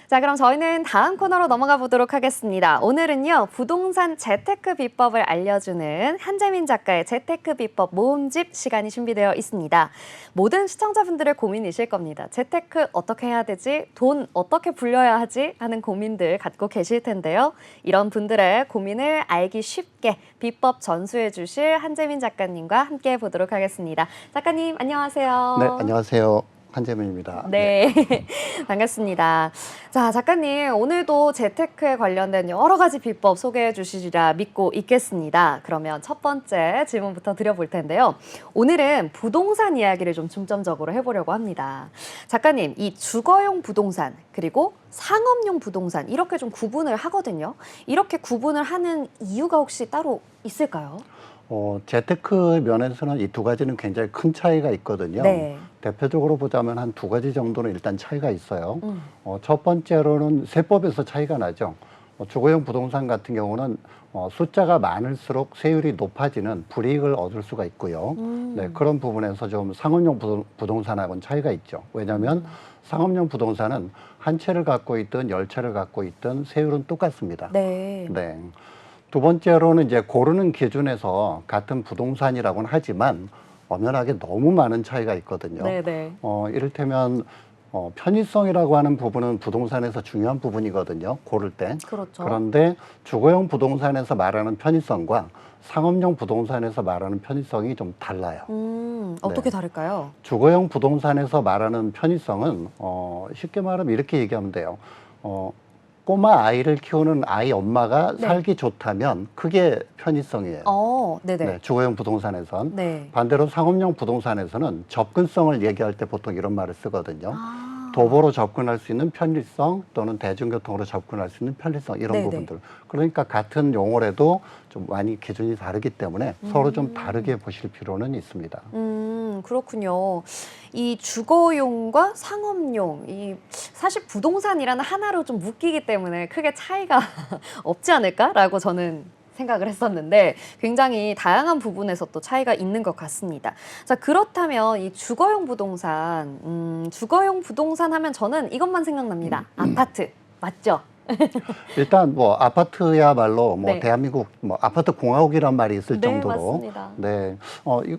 S1: 자, 그럼 저희는 다음 코너로 넘어가 보도록 하겠습니다. 오늘은요, 부동산 재테크 비법을 알려주는 한재민 작가의 재테크 비법 모음집 시간이 준비되어 있습니다. 모든 시청자분들의 고민이실 겁니다. 재테크 어떻게 해야 되지? 돈 어떻게 불려야 하지? 하는 고민들 갖고 계실 텐데요. 이런 분들의 고민을 알기 쉽게 비법 전수해 주실 한재민 작가님과 함께 보도록 하겠습니다. 작가님, 안녕하세요.
S4: 네, 안녕하세요. 한재민입니다.
S1: 네, 반갑습니다. 자, 작가님, 오늘도 재테크에 관련된 여러 가지 비법 소개해 주시리라 믿고 있겠습니다. 그러면 첫 번째 질문부터 드려볼 텐데요. 오늘은 부동산 이야기를 좀 중점적으로 해보려고 합니다. 작가님, 이 주거용 부동산 그리고 상업용 부동산 이렇게 좀 구분을 하거든요. 이렇게 구분을 하는 이유가 혹시 따로 있을까요?
S4: 재테크 면에서는 이 두 가지는 굉장히 큰 차이가 있거든요.
S1: 네.
S4: 대표적으로 보자면 한 두 가지 정도는 일단 차이가 있어요. 첫 번째로는 세법에서 차이가 나죠. 주거용 부동산 같은 경우는 숫자가 많을수록 세율이 높아지는 불이익을 얻을 수가 있고요. 네, 그런 부분에서 좀 상업용 부동산하고는 차이가 있죠. 왜냐하면 상업용 부동산은 한 채를 갖고 있든 10채를 갖고 있든 세율은 똑같습니다.
S1: 네.
S4: 네. 두 번째로는 이제 고르는 기준에서 같은 부동산이라고는 하지만 엄연하게 너무 많은 차이가 있거든요.
S1: 네네.
S4: 이를테면 편의성이라고 하는 부분은 부동산에서 중요한 부분이거든요. 고를 때.
S1: 그렇죠.
S4: 그런데 주거용 부동산에서 말하는 편의성과 상업용 부동산에서 말하는 편의성이 좀 달라요.
S1: 어떻게
S4: 네.
S1: 다를까요?
S4: 주거용 부동산에서 말하는 편의성은 쉽게 말하면 이렇게 얘기하면 돼요. 꼬마 아이를 키우는 아이 엄마가
S1: 네.
S4: 살기 좋다면 그게 편의성이에요.
S1: 네네.
S4: 네, 주거용 부동산에선.
S1: 네.
S4: 반대로 상업용 부동산에서는 접근성을 얘기할 때 보통 이런 말을 쓰거든요.
S1: 아.
S4: 도보로 접근할 수 있는 편리성 또는 대중교통으로 접근할 수 있는 편리성 이런
S1: 네네.
S4: 부분들. 그러니까 같은 용어라도 좀 많이 기준이 다르기 때문에 서로 좀 다르게 보실 필요는 있습니다.
S1: 그렇군요. 이 주거용과 상업용, 사실 부동산이라는 하나로 좀 묶이기 때문에 크게 차이가 없지 않을까라고 저는 생각을 했었는데 굉장히 다양한 부분에서 또 차이가 있는 것 같습니다. 자, 그렇다면 이 주거용 부동산 하면 저는 이것만 생각납니다. 아파트, 맞죠?
S4: 일단 뭐 아파트야말로 뭐
S1: 네.
S4: 대한민국 뭐 아파트 공화국이란 말이 있을
S1: 네,
S4: 정도로
S1: 맞습니다.
S4: 네.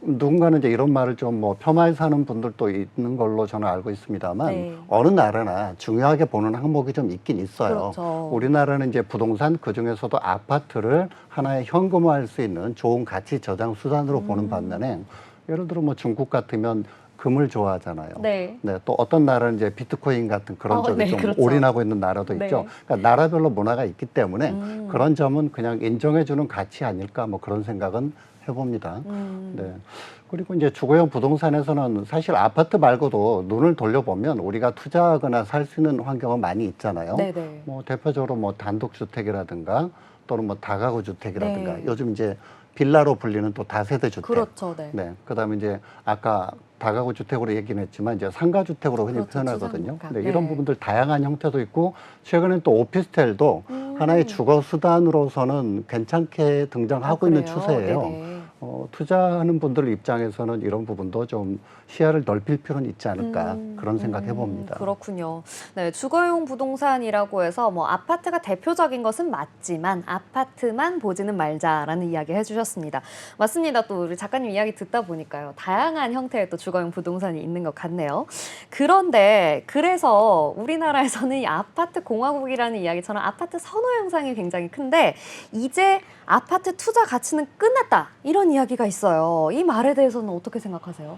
S4: 누군가는 이제 이런 말을 좀 뭐 폄하해 사는 분들도 있는 걸로 저는 알고 있습니다만
S1: 네.
S4: 어느 나라나 중요하게 보는 항목이 좀 있긴 있어요.
S1: 그렇죠.
S4: 우리나라는 이제 부동산 그중에서도 아파트를 하나의 현금화할 수 있는 좋은 가치 저장 수단으로 보는 반면에 예를 들어 뭐 중국 같으면 금을 좋아하잖아요.
S1: 네.
S4: 네, 또 어떤 나라는 이제 비트코인 같은 그런 쪽에
S1: 네,
S4: 좀
S1: 그렇죠.
S4: 올인하고 있는 나라도
S1: 네.
S4: 있죠. 그러니까 나라별로 문화가 있기 때문에 그런 점은 그냥 인정해주는 가치 아닐까 뭐 그런 생각은 해봅니다. 네. 그리고 이제 주거용 부동산에서는 사실 아파트 말고도 눈을 돌려보면 우리가 투자하거나 살 수 있는 환경은 많이 있잖아요.
S1: 네네.
S4: 뭐 대표적으로 뭐 단독주택이라든가 또는 뭐 다가구 주택이라든가
S1: 네.
S4: 요즘 이제 빌라로 불리는 또 다세대 주택.
S1: 그렇죠. 네.
S4: 네. 그다음에 이제 아까 다가구 주택으로 얘기는 했지만 이제 상가 주택으로 흔히
S1: 그렇죠.
S4: 표현하거든요.
S1: 주상가.
S4: 근데
S1: 네.
S4: 이런 부분들 다양한 형태도 있고 최근엔 또 오피스텔도 하나의 주거 수단으로서는 괜찮게 등장하고 있는
S1: 그래요?
S4: 추세예요.
S1: 네네.
S4: 투자하는 분들 입장에서는 이런 부분도 좀 시야를 넓힐 필요는 있지 않을까 그런 생각 해봅니다.
S1: 그렇군요. 네, 주거용 부동산이라고 해서 뭐 아파트가 대표적인 것은 맞지만 아파트만 보지는 말자라는 이야기 해주셨습니다. 맞습니다. 또 우리 작가님 이야기 듣다 보니까요. 다양한 형태의 또 주거용 부동산이 있는 것 같네요. 그런데 그래서 우리나라에서는 이 아파트 공화국이라는 이야기처럼 아파트 선호 현상이 굉장히 큰데 이제 아파트 투자 가치는 끝났다 이런 이야기가 있어요. 이 말에 대해서는 어떻게 생각하세요?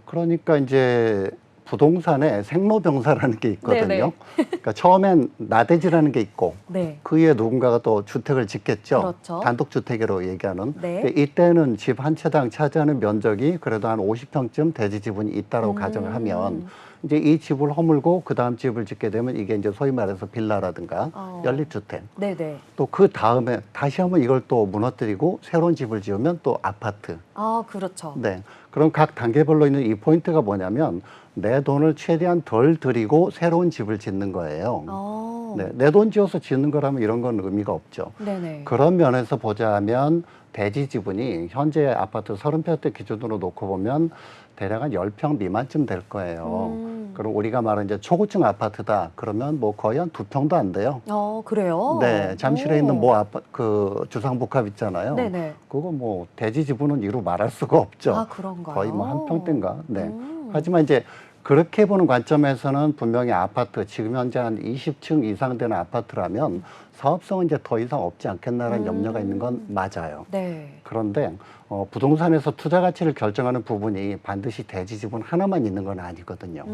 S4: 그러니까 이제 부동산에 생로병사라는 게 있거든요.
S1: 네네.
S4: 그러니까 처음엔 나대지라는 게 있고
S1: 네.
S4: 그 위에 누군가가 또 주택을 짓겠죠.
S1: 그렇죠.
S4: 단독주택으로 얘기하는.
S1: 네.
S4: 근데 이때는 집 한 채당 차지하는 면적이 그래도 한 50평쯤 대지 지분이 있다고 가정을 하면 이제 이 집을 허물고 그 다음 집을 짓게 되면 이게 이제 소위 말해서 빌라라든가 연립주택.
S1: 네네.
S4: 또 그 다음에 다시 한번 이걸 또 무너뜨리고 새로운 집을 지으면 또 아파트.
S1: 아, 그렇죠.
S4: 네. 그럼 각 단계별로 있는 이 포인트가 뭐냐면 내 돈을 최대한 덜 들이고 새로운 집을 짓는 거예요. 네. 내 돈 지어서 짓는 거라면 이런 건 의미가 없죠.
S1: 네네.
S4: 그런 면에서 보자면 대지 지분이 현재 아파트 30평대 기준으로 놓고 보면 대략 한 10평 미만쯤 될 거예요. 그럼 우리가 말하는 이제 초고층 아파트다. 그러면 뭐 거의 한 2평도 안 돼요.
S1: 그래요?
S4: 네, 잠실에 있는 뭐 그 주상복합 있잖아요.
S1: 네네.
S4: 그거 뭐 대지 지분은 이루 말할 수가 없죠.
S1: 아, 그런가요?
S4: 거의 뭐 한 평대인가. 네. 하지만 이제 그렇게 보는 관점에서는 분명히 아파트 지금 현재 한 20층 이상 되는 아파트라면 사업성은 이제 더 이상 없지 않겠나라는 염려가 있는 건 맞아요.
S1: 네.
S4: 그런데 부동산에서 투자 가치를 결정하는 부분이 반드시 대지 지분 하나만 있는 건 아니거든요.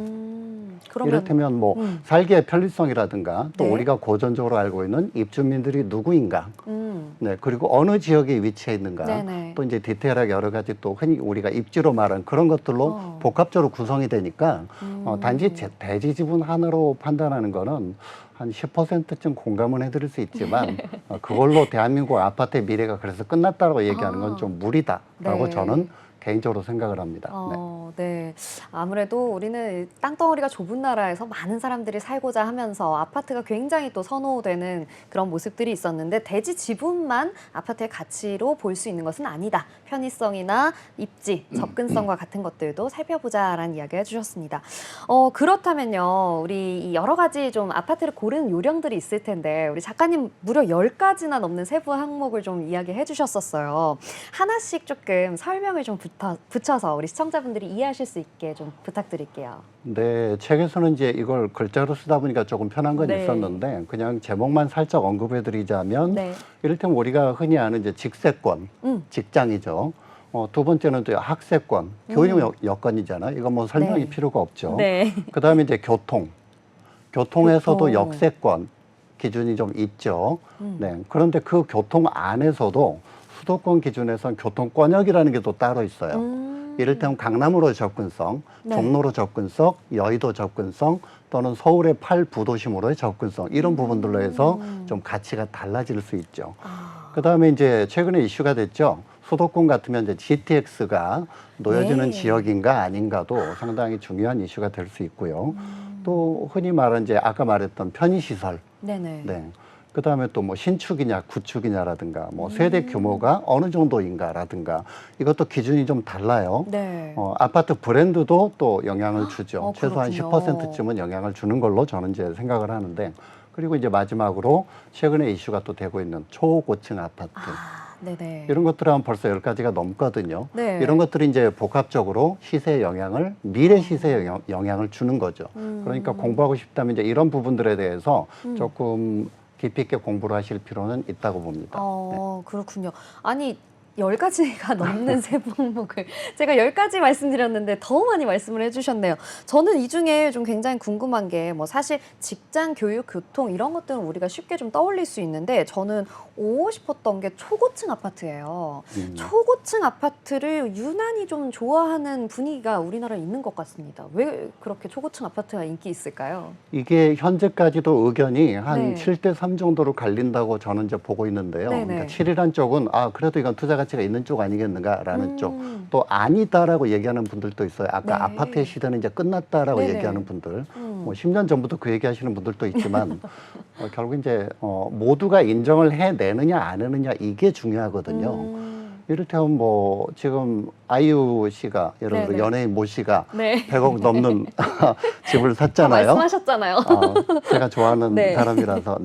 S1: 그러면
S4: 이를테면 뭐 살기의 편리성이라든가 또
S1: 네.
S4: 우리가 고전적으로 알고 있는 입주민들이 누구인가, 네, 그리고 어느 지역에 위치해 있는가,
S1: 네네.
S4: 또 이제 디테일하게 여러 가지 또 흔히 우리가 입지로 말하는 그런 것들로 복합적으로 구성이 되니까 단지 대지 지분 하나로 판단하는 거는 한 10%쯤 공감은 해드릴 수 있지만 그걸로 대한민국 아파트의 미래가 그래서 끝났다고 얘기하는 건 좀 무리다라고
S1: 네.
S4: 저는 개인적으로 생각을 합니다.
S1: 네. 아무래도 우리는 땅덩어리가 좁은 나라에서 많은 사람들이 살고자 하면서 아파트가 굉장히 또 선호되는 그런 모습들이 있었는데 대지 지분만 아파트의 가치로 볼 수 있는 것은 아니다. 편의성이나 입지, 접근성과 같은 것들도 살펴보자라는 이야기를 해주셨습니다. 그렇다면요. 우리 이 여러 가지 좀 아파트를 고르는 요령들이 있을 텐데 우리 작가님 무려 10가지나 넘는 세부 항목을 좀 이야기해 주셨었어요. 하나씩 조금 설명을 좀 붙여서 우리 시청자분들이 이해하실 수 있게 좀 부탁드릴게요.
S4: 네, 책에서는 이제 이걸 글자로 쓰다 보니까 조금 편한 건
S1: 네.
S4: 있었는데 그냥 제목만 살짝 언급해드리자면
S1: 네.
S4: 이를테면 우리가 흔히 아는 이제 직세권, 직장이죠. 두 번째는 또 학세권, 교육 여건이잖아요. 이건 뭐 설명이
S1: 네.
S4: 필요가 없죠.
S1: 네.
S4: 그다음에 이제 교통에서도
S1: 교통.
S4: 역세권 기준이 좀 있죠. 네, 그런데 그 교통 안에서도 수도권 기준에서는 교통권역이라는 게 또 따로 있어요. 이를테면 강남으로 접근성,
S1: 네.
S4: 종로로 접근성, 여의도 접근성 또는 서울의 8부도심으로의 접근성 이런 부분들로 해서 좀 가치가 달라질 수 있죠. 그다음에 이제 최근에 이슈가 됐죠. 수도권 같으면 이제 GTX가 놓여지는
S1: 네.
S4: 지역인가 아닌가도 상당히 중요한 이슈가 될 수 있고요. 또 흔히 말하는 이제 아까 말했던 편의시설,
S1: 네네.
S4: 네. 그 다음에 또 뭐 신축이냐 구축이냐라든가 뭐 세대 규모가 어느 정도인가라든가 이것도 기준이 좀 달라요.
S1: 네.
S4: 아파트 브랜드도 또 영향을 주죠. 최소한
S1: 그렇군요.
S4: 10%쯤은 영향을 주는 걸로 저는 이제 생각을 하는데 그리고 이제 마지막으로 최근에 이슈가 또 되고 있는 초고층 아파트.
S1: 네네.
S4: 이런 것들 하면 벌써 10가지가 넘거든요.
S1: 네.
S4: 이런 것들이 이제 복합적으로 시세에 영향을, 미래 시세에 영향을 주는 거죠. 그러니까 공부하고 싶다면 이제 이런 부분들에 대해서 조금 깊이 있게 공부를 하실 필요는 있다고 봅니다.
S1: 그렇군요. 아니, 10가지가 넘는 세부 항목을 제가 10가지 말씀드렸는데 더 많이 말씀을 해주셨네요. 저는 이 중에 좀 굉장히 궁금한 게 뭐 사실 직장, 교육, 교통 이런 것들은 우리가 쉽게 좀 떠올릴 수 있는데 저는 오고 싶었던 게 초고층 아파트예요. 초고층 아파트를 유난히 좀 좋아하는 분위기가 우리나라에 있는 것 같습니다. 왜 그렇게 초고층 아파트가 인기 있을까요?
S4: 이게 현재까지도 의견이 한
S1: 네.
S4: 7대3 정도로 갈린다고 저는 이제 보고 있는데요.
S1: 네네.
S4: 그러니까 7이란 쪽은 그래도 이건 투자 가치가 있는 쪽 아니겠는가라는 쪽. 또 아니다라고 얘기하는 분들도 있어요. 아까
S1: 네.
S4: 아파트의 시대는 이제 끝났다라고
S1: 네네.
S4: 얘기하는 분들. 뭐 10년 전부터 그 얘기하시는 분들도 있지만 결국 이제 모두가 인정을 해내느냐 안 해느냐 이게 중요하거든요. 이를테면 뭐 지금 아이유 씨가 예를 들어
S1: 네네.
S4: 연예인 모 씨가
S1: 네.
S4: 100억 넘는 집을
S1: 다
S4: 샀잖아요.
S1: 말씀하셨잖아요.
S4: 제가 좋아하는
S1: 네.
S4: 사람이라서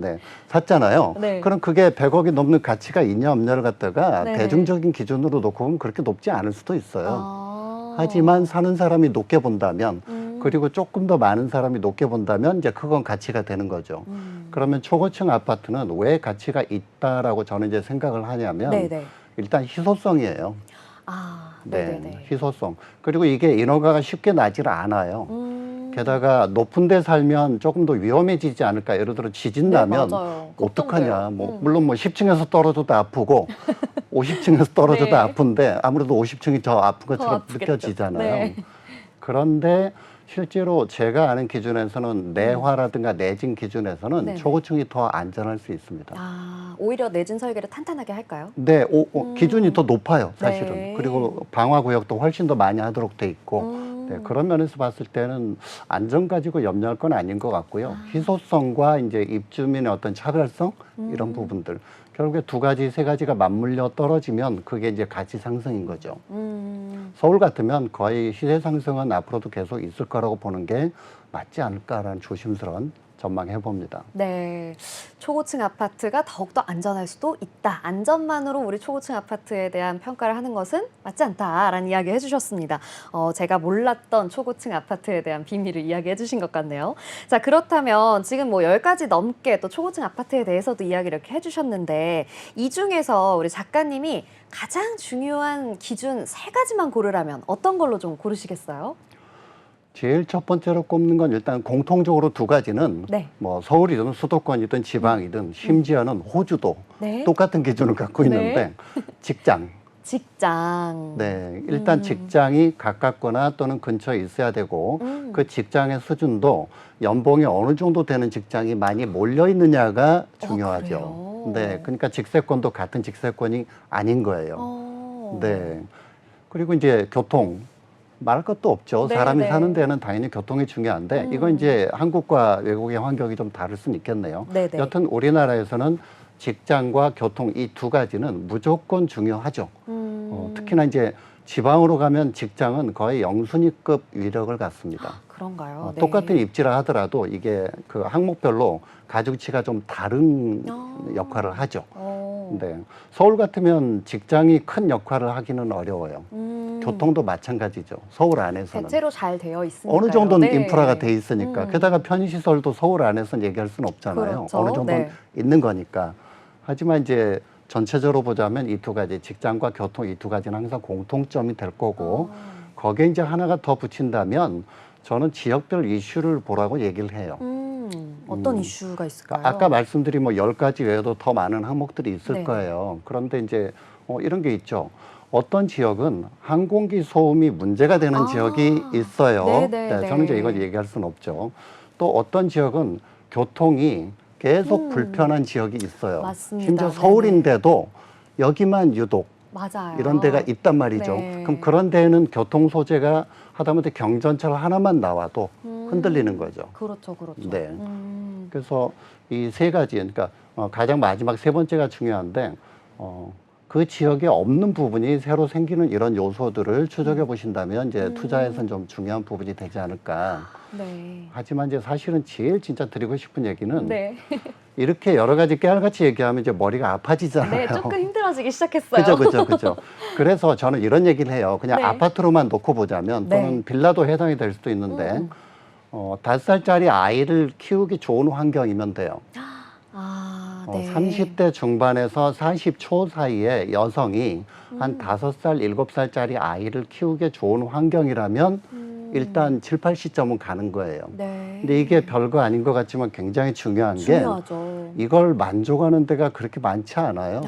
S4: 샀잖아요.
S1: 네.
S4: 그럼 그게 100억이 넘는 가치가 있냐 없냐를 갖다가
S1: 네네.
S4: 대중적인 기준으로 놓고 보면 그렇게 높지 않을 수도 있어요.
S1: 아.
S4: 하지만 사는 사람이 높게 본다면 그리고 조금 더 많은 사람이 높게 본다면 이제 그건 가치가 되는 거죠. 그러면 초고층 아파트는 왜 가치가 있다라고 저는 이제 생각을 하냐면
S1: 네네.
S4: 일단 희소성이에요.
S1: 아.
S4: 네,
S1: 네네네.
S4: 희소성. 그리고 이게 인허가가 쉽게 나지를 않아요. 게다가 높은 데 살면 조금 더 위험해지지 않을까. 예를 들어 지진
S1: 네,
S4: 나면
S1: 맞아요.
S4: 어떡하냐.
S1: 걱정돼요.
S4: 뭐 물론 뭐 10층에서 떨어져도 아프고 50층에서 떨어져도
S1: 네.
S4: 아픈데 아무래도 50층이 더 아픈 것처럼
S1: 아프겠죠.
S4: 느껴지잖아요.
S1: 네.
S4: 그런데 실제로 제가 아는 기준에서는 내화라든가 내진 기준에서는
S1: 네네.
S4: 초고층이 더 안전할 수 있습니다.
S1: 아, 오히려 내진 설계를 탄탄하게 할까요?
S4: 네, 기준이 더 높아요, 사실은.
S1: 네.
S4: 그리고 방화 구역도 훨씬 더 많이 하도록 돼 있고, 네,
S1: 음.
S4: 그런 면에서 봤을 때는 안전 가지고 염려할 건 아닌 것 같고요. 희소성과 이제 입주민의 어떤 차별성 이런 부분들. 결국에 두 가지, 세 가지가 맞물려 떨어지면 그게 이제 가치 상승인 거죠. 서울 같으면 거의 시세 상승은 앞으로도 계속 있을 거라고 보는 게 맞지 않을까라는 조심스러운 전망해 봅니다.
S1: 네, 초고층 아파트가 더욱더 안전할 수도 있다. 안전만으로 우리 초고층 아파트에 대한 평가를 하는 것은 맞지 않다라는 이야기 해주셨습니다. 제가 몰랐던 초고층 아파트에 대한 비밀을 이야기해 주신 것 같네요. 자, 그렇다면 지금 뭐 10가지 넘게 또 초고층 아파트에 대해서도 이야기를 이렇게 해주셨는데 이 중에서 우리 작가님이 가장 중요한 기준 3가지만 고르라면 어떤 걸로 좀 고르시겠어요?
S4: 제일 첫 번째로 꼽는 건 일단 공통적으로 두 가지는
S1: 네.
S4: 뭐 서울이든 수도권이든 지방이든 심지어는 호주도
S1: 네.
S4: 똑같은 기준을 갖고 있는데 직장.
S1: 직장.
S4: 네, 일단 직장이 가깝거나 또는 근처에 있어야 되고 그 직장의 수준도 연봉이 어느 정도 되는 직장이 많이 몰려 있느냐가 중요하죠.
S1: 그래요?
S4: 네, 그러니까 직세권도 같은 직세권이 아닌 거예요. 네, 그리고 이제 교통. 말할 것도 없죠.
S1: 네,
S4: 사람이
S1: 네.
S4: 사는 데는 당연히 교통이 중요한데 이건 이제 한국과 외국의 환경이 좀 다를 수는 있겠네요.
S1: 네, 네.
S4: 여튼 우리나라에서는 직장과 교통 이 두 가지는 무조건 중요하죠. 특히나 이제 지방으로 가면 직장은 거의 영순위급 위력을 갖습니다.
S1: 그런가요? 네.
S4: 똑같은 입지라 하더라도 이게 그 항목별로 가중치가 좀 다른 역할을 하죠. 네. 서울 같으면 직장이 큰 역할을 하기는 어려워요. 교통도 마찬가지죠. 서울 안에서는.
S1: 대체로 잘 되어 있으니까
S4: 어느 정도는 인프라가 돼 있으니까. 게다가 편의시설도 서울 안에서는 얘기할 수는 없잖아요.
S1: 그렇죠.
S4: 어느 정도는
S1: 네.
S4: 있는 거니까. 하지만 이제 전체적으로 보자면 이 두 가지, 직장과 교통 이 두 가지는 항상 공통점이 될 거고 거기에 이제 하나가 더 붙인다면 저는 지역별 이슈를 보라고 얘기를 해요.
S1: 어떤 이슈가 있을까요?
S4: 아까 말씀드린 뭐 10가지 외에도 더 많은 항목들이 있을
S1: 네.
S4: 거예요. 그런데 이제 이런 게 있죠. 어떤 지역은 항공기 소음이 문제가 되는 지역이 있어요.
S1: 네.
S4: 저는 이제 이걸 얘기할 수는 없죠. 또 어떤 지역은 교통이 계속 불편한 지역이 있어요.
S1: 맞습니다.
S4: 심지어 서울인데도 여기만 유독
S1: 맞아요.
S4: 이런 데가 있단 말이죠.
S1: 네.
S4: 그럼 그런 데는 교통 소재가 하다못해 경전철 하나만 나와도 흔들리는 거죠.
S1: 그렇죠.
S4: 네. 그래서 이 세 가지, 그러니까 가장 마지막 세 번째가 중요한데 그 지역에 없는 부분이 새로 생기는 이런 요소들을 추적해 보신다면 이제 투자에선 좀 중요한 부분이 되지 않을까.
S1: 네.
S4: 하지만 이제 사실은 제일 진짜 드리고 싶은 얘기는
S1: 네.
S4: 이렇게 여러 가지 깨알같이 얘기하면 이제 머리가 아파지잖아요.
S1: 네, 조금 힘들어지기 시작했어요.
S4: 그죠. 그래서 저는 이런 얘기를 해요. 그냥
S1: 네.
S4: 아파트로만 놓고 보자면 또는
S1: 네.
S4: 빌라도 해당이 될 수도 있는데 5살짜리 아이를 키우기 좋은 환경이면 돼요.
S1: 네.
S4: 30대 중반에서 40 초 사이에 여성이 한 5살, 7살짜리 아이를 키우기 좋은 환경이라면 일단 7, 8시점은 가는 거예요.
S1: 네.
S4: 근데 이게 별거 아닌 것 같지만 굉장히 중요한 게
S1: 중요하죠.
S4: 이걸 만족하는 데가 그렇게 많지 않아요.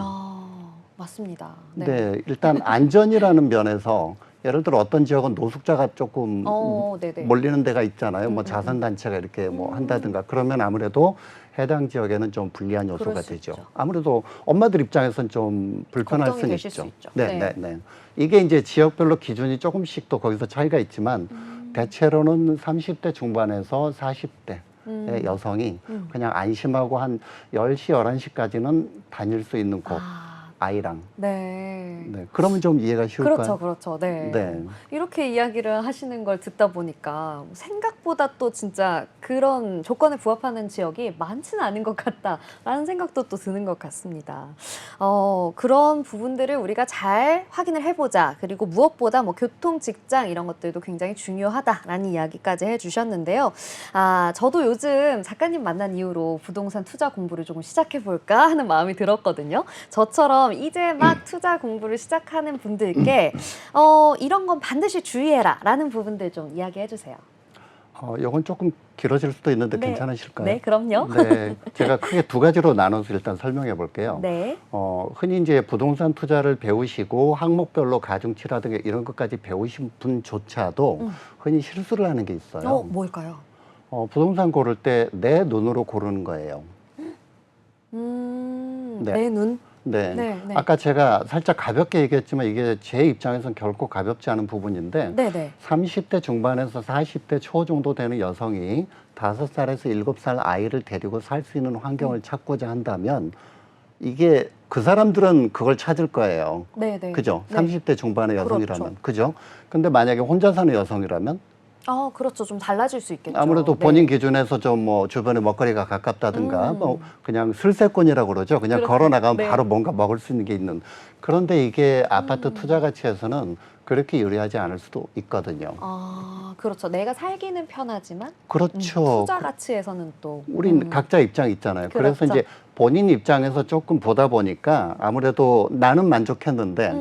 S1: 맞습니다.
S4: 네, 일단 안전이라는 면에서 예를 들어 어떤 지역은 노숙자가 조금
S1: 네네.
S4: 몰리는 데가 있잖아요. 뭐 자선단체가 이렇게 뭐 한다든가 그러면 아무래도 해당 지역에는 좀 불리한 요소가
S1: 그럴 수
S4: 되죠.
S1: 있죠.
S4: 아무래도 엄마들 입장에서는 좀 불편할
S1: 걱정이
S4: 수는
S1: 되실
S4: 있죠.
S1: 수 있죠.
S4: 네. 이게 이제 지역별로 기준이 조금씩 또 거기서 차이가 있지만 대체로는 30대 중반에서 40대의 여성이 그냥 안심하고 한 10시, 11시까지는 다닐 수 있는 곳. 아이랑.
S1: 네.
S4: 네. 그러면 좀 이해가 쉬울까요?
S1: 그렇죠. 네.
S4: 네.
S1: 이렇게 이야기를 하시는 걸 듣다 보니까 생각보다 또 진짜 그런 조건에 부합하는 지역이 많지는 않은 것 같다라는 생각도 또 드는 것 같습니다. 그런 부분들을 우리가 잘 확인을 해보자. 그리고 무엇보다 뭐 교통, 직장 이런 것들도 굉장히 중요하다라는 이야기까지 해주셨는데요. 저도 요즘 작가님 만난 이후로 부동산 투자 공부를 조금 시작해볼까 하는 마음이 들었거든요. 저처럼 것처럼 이제 막 투자 공부를 시작하는 분들께 이런 건 반드시 주의해라라는 부분들 좀 이야기해 주세요.
S4: 이건 조금 길어질 수도 있는데
S1: 네.
S4: 괜찮으실까요?
S1: 네, 그럼요.
S4: 네, 제가 크게 두 가지로 나눠서 일단 설명해 볼게요.
S1: 네.
S4: 흔히 이제 부동산 투자를 배우시고 항목별로 가중치라든가 이런 것까지 배우신 분조차도 흔히 실수를 하는 게 있어요.
S1: 뭘까요?
S4: 부동산 고를 때 내 눈으로 고르는 거예요. 네.
S1: 내 눈.
S4: 네.
S1: 네, 네.
S4: 아까 제가 살짝 가볍게 얘기했지만 이게 제 입장에서는 결코 가볍지 않은 부분인데
S1: 네, 네.
S4: 30대 중반에서 40대 초 정도 되는 여성이 5살에서 7살 아이를 데리고 살 수 있는 환경을 찾고자 한다면 이게 그 사람들은 그걸 찾을 거예요.
S1: 네, 네.
S4: 그죠?
S1: 네.
S4: 30대 중반의 여성이라면.
S1: 그렇죠.
S4: 그죠? 근데 만약에 혼자 사는 여성이라면
S1: 그렇죠. 좀 달라질 수 있겠죠.
S4: 아무래도
S1: 네.
S4: 본인 기준에서 좀 뭐 주변에 먹거리가 가깝다든가 뭐 그냥 슬세권이라고 그러죠. 그냥
S1: 그렇죠.
S4: 걸어 나가면
S1: 네.
S4: 바로 뭔가 먹을 수 있는 게 있는. 그런데 이게 아파트 투자 가치에서는 그렇게 유리하지 않을 수도 있거든요.
S1: 그렇죠. 내가 살기는 편하지만
S4: 그렇죠.
S1: 투자 가치에서는 또
S4: 우린 각자 입장이 있잖아요. 그래서
S1: 그렇죠.
S4: 이제 본인 입장에서 조금 보다 보니까 아무래도 나는 만족했는데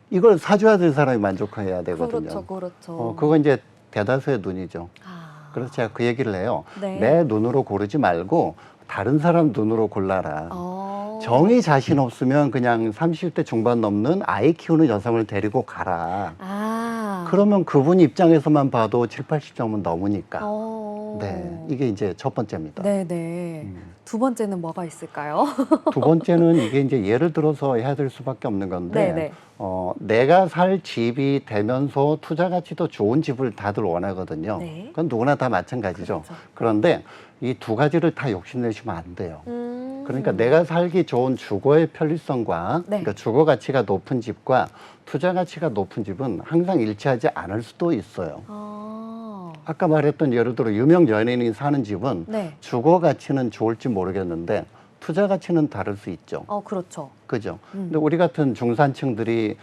S4: 이걸 사줘야 될 사람이 만족해야 되거든요.
S1: 그렇죠, 그렇죠.
S4: 그거 이제 대다수의 눈이죠.
S1: 아,
S4: 그래서 제가 그 얘기를 해요.
S1: 네.
S4: 내 눈으로 고르지 말고 다른 사람 눈으로 골라라. 정이 자신 없으면 그냥 30대 중반 넘는 아이 키우는 여성을 데리고 가라. 그러면 그분 입장에서만 봐도 7, 80점은 넘으니까. 네, 이게 이제 첫 번째입니다.
S1: 네네. 두 번째는 뭐가 있을까요?
S4: 두 번째는 이게 이제 예를 들어서 해야 될 수밖에 없는 건데,
S1: 네네.
S4: 내가 살 집이 되면서 투자 가치도 좋은 집을 다들 원하거든요.
S1: 네.
S4: 그건 누구나 다 마찬가지죠.
S1: 그렇죠.
S4: 그런데 이 두 가지를 다 욕심내시면 안 돼요. 그러니까
S1: 음.
S4: 내가 살기 좋은 주거의 편리성과
S1: 네.
S4: 그러니까 주거 가치가 높은 집과 투자 가치가 높은 집은 항상 일치하지 않을 수도 있어요. 아까 말했던 예를 들어 유명 연예인이 사는 집은
S1: 네.
S4: 주거 가치는 좋을지 모르겠는데 투자 가치는 다를 수 있죠.
S1: 그렇죠.
S4: 그죠? 근데 우리 같은 중산층들이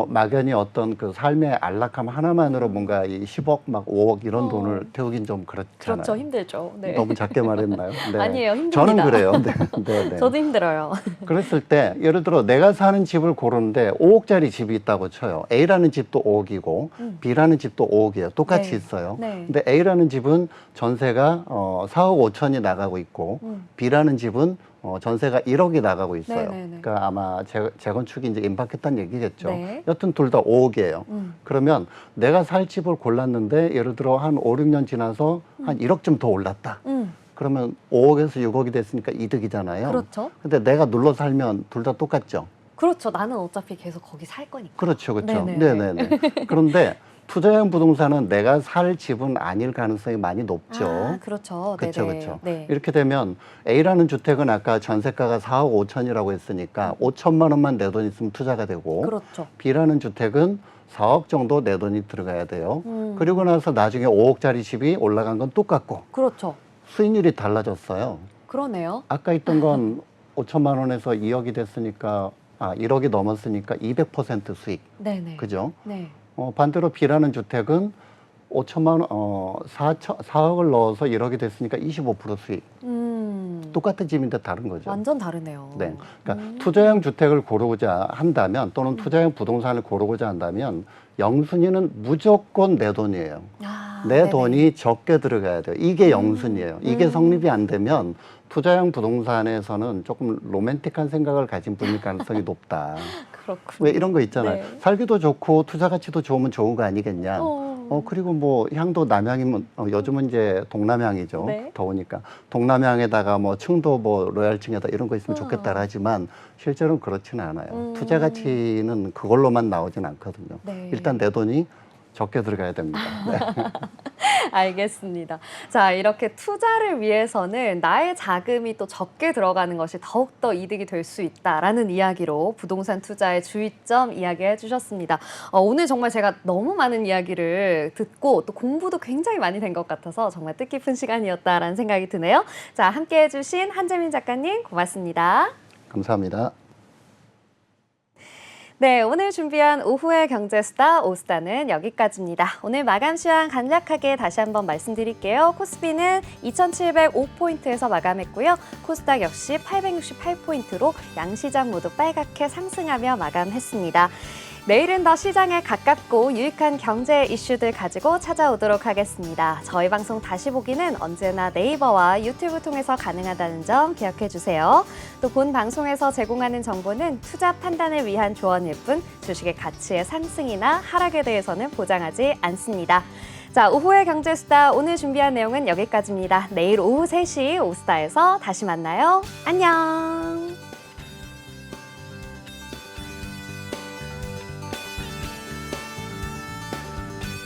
S4: 막연히 어떤 그 삶의 안락함 하나만으로 뭔가 이 10억 막 5억 이런 돈을 태우긴 좀 그렇잖아요.
S1: 그렇죠. 힘들죠. 네.
S4: 너무 작게 말했나요? 네.
S1: 아니에요. 힘듭니다.
S4: 저는 그래요. 네. 네, 네.
S1: 저도 힘들어요.
S4: 그랬을 때 예를 들어 내가 사는 집을 고르는데 5억짜리 집이 있다고 쳐요. A라는 집도 5억이고 B라는 집도 5억이에요. 똑같이
S1: 네.
S4: 있어요.
S1: 네.
S4: 근데 A라는 집은 전세가 4억 5천이 나가고 있고 B라는 집은 전세가 1억이 나가고 있어요.
S1: 네네네.
S4: 그러니까 아마 재건축이 이제 임박했다는 얘기겠죠.
S1: 네.
S4: 여튼 둘 다 5억이에요. 그러면 내가 살 집을 골랐는데 예를 들어 한 5, 6년 지나서 한 1억쯤 더 올랐다. 그러면 5억에서 6억이 됐으니까 이득이잖아요.
S1: 그렇죠.
S4: 근데 내가 눌러 살면 둘 다 똑같죠.
S1: 그렇죠. 나는 어차피 계속 거기 살 거니까.
S4: 그렇죠, 그렇죠.
S1: 네네네.
S4: 네네네. 그런데 투자형 부동산은 내가 살 집은 아닐 가능성이 많이 높죠.
S1: 그렇죠.
S4: 그렇죠,
S1: 네네.
S4: 그렇죠.
S1: 네.
S4: 이렇게 되면 A라는 주택은 아까 전세가가 4억 5천이라고 했으니까 5천만 원만 내 돈 있으면 투자가 되고
S1: 그렇죠.
S4: B라는 주택은 4억 정도 내 돈이 들어가야 돼요. 그리고 나서 나중에 5억짜리 집이 올라간 건 똑같고
S1: 그렇죠.
S4: 수익률이 달라졌어요.
S1: 그러네요.
S4: 아까 있던 건 5천만 원에서 2억이 됐으니까 1억이 넘었으니까 200% 수익.
S1: 네네.
S4: 그죠?
S1: 네.
S4: 반대로 B라는 주택은 5천만 원, 4억을 넣어서 1억이 됐으니까 25% 수익. 똑같은 집인데 다른 거죠.
S1: 완전 다르네요.
S4: 네. 그러니까 투자형 주택을 고르고자 한다면 또는 투자형 부동산을 고르고자 한다면 영순위는 무조건 내 돈이에요. 내
S1: 네네.
S4: 돈이 적게 들어가야 돼요. 이게 영순이에요. 이게 성립이 안 되면 투자형 부동산에서는 조금 로맨틱한 생각을 가진 분일 가능성이 높다.
S1: 그렇군요.
S4: 왜 이런 거 있잖아요.
S1: 네.
S4: 살기도 좋고 투자 가치도 좋으면 좋은 거 아니겠냐. 그리고 뭐 향도 남향이면 요즘은 이제 동남향이죠.
S1: 네.
S4: 더우니까 동남향에다가 뭐 층도 뭐 로얄층에다 이런 거 있으면 좋겠다 하지만 실제로는 그렇지는 않아요. 투자 가치는 그걸로만 나오진 않거든요.
S1: 네.
S4: 일단 내 돈이 적게 들어가야 됩니다. 네.
S1: 알겠습니다. 자, 이렇게 투자를 위해서는 나의 자금이 또 적게 들어가는 것이 더욱더 이득이 될 수 있다라는 이야기로 부동산 투자의 주의점 이야기해 주셨습니다. 오늘 정말 제가 너무 많은 이야기를 듣고 또 공부도 굉장히 많이 된 것 같아서 정말 뜻깊은 시간이었다라는 생각이 드네요. 자, 함께해 주신 한재민 작가님 고맙습니다.
S4: 감사합니다.
S1: 네, 오늘 준비한 오후의 경제수다 오수다는 여기까지입니다. 오늘 마감 시황 간략하게 다시 한번 말씀드릴게요. 코스피는 2,705포인트에서 마감했고요. 코스닥 역시 868포인트로 양시장 모두 빨갛게 상승하며 마감했습니다. 내일은 더 시장에 가깝고 유익한 경제 이슈들 가지고 찾아오도록 하겠습니다. 저희 방송 다시 보기는 언제나 네이버와 유튜브 통해서 가능하다는 점 기억해 주세요. 또 본 방송에서 제공하는 정보는 투자 판단을 위한 조언일 뿐 주식의 가치의 상승이나 하락에 대해서는 보장하지 않습니다. 자, 오후의 경제수다 오늘 준비한 내용은 여기까지입니다. 내일 오후 3시 오수다에서 다시 만나요. 안녕.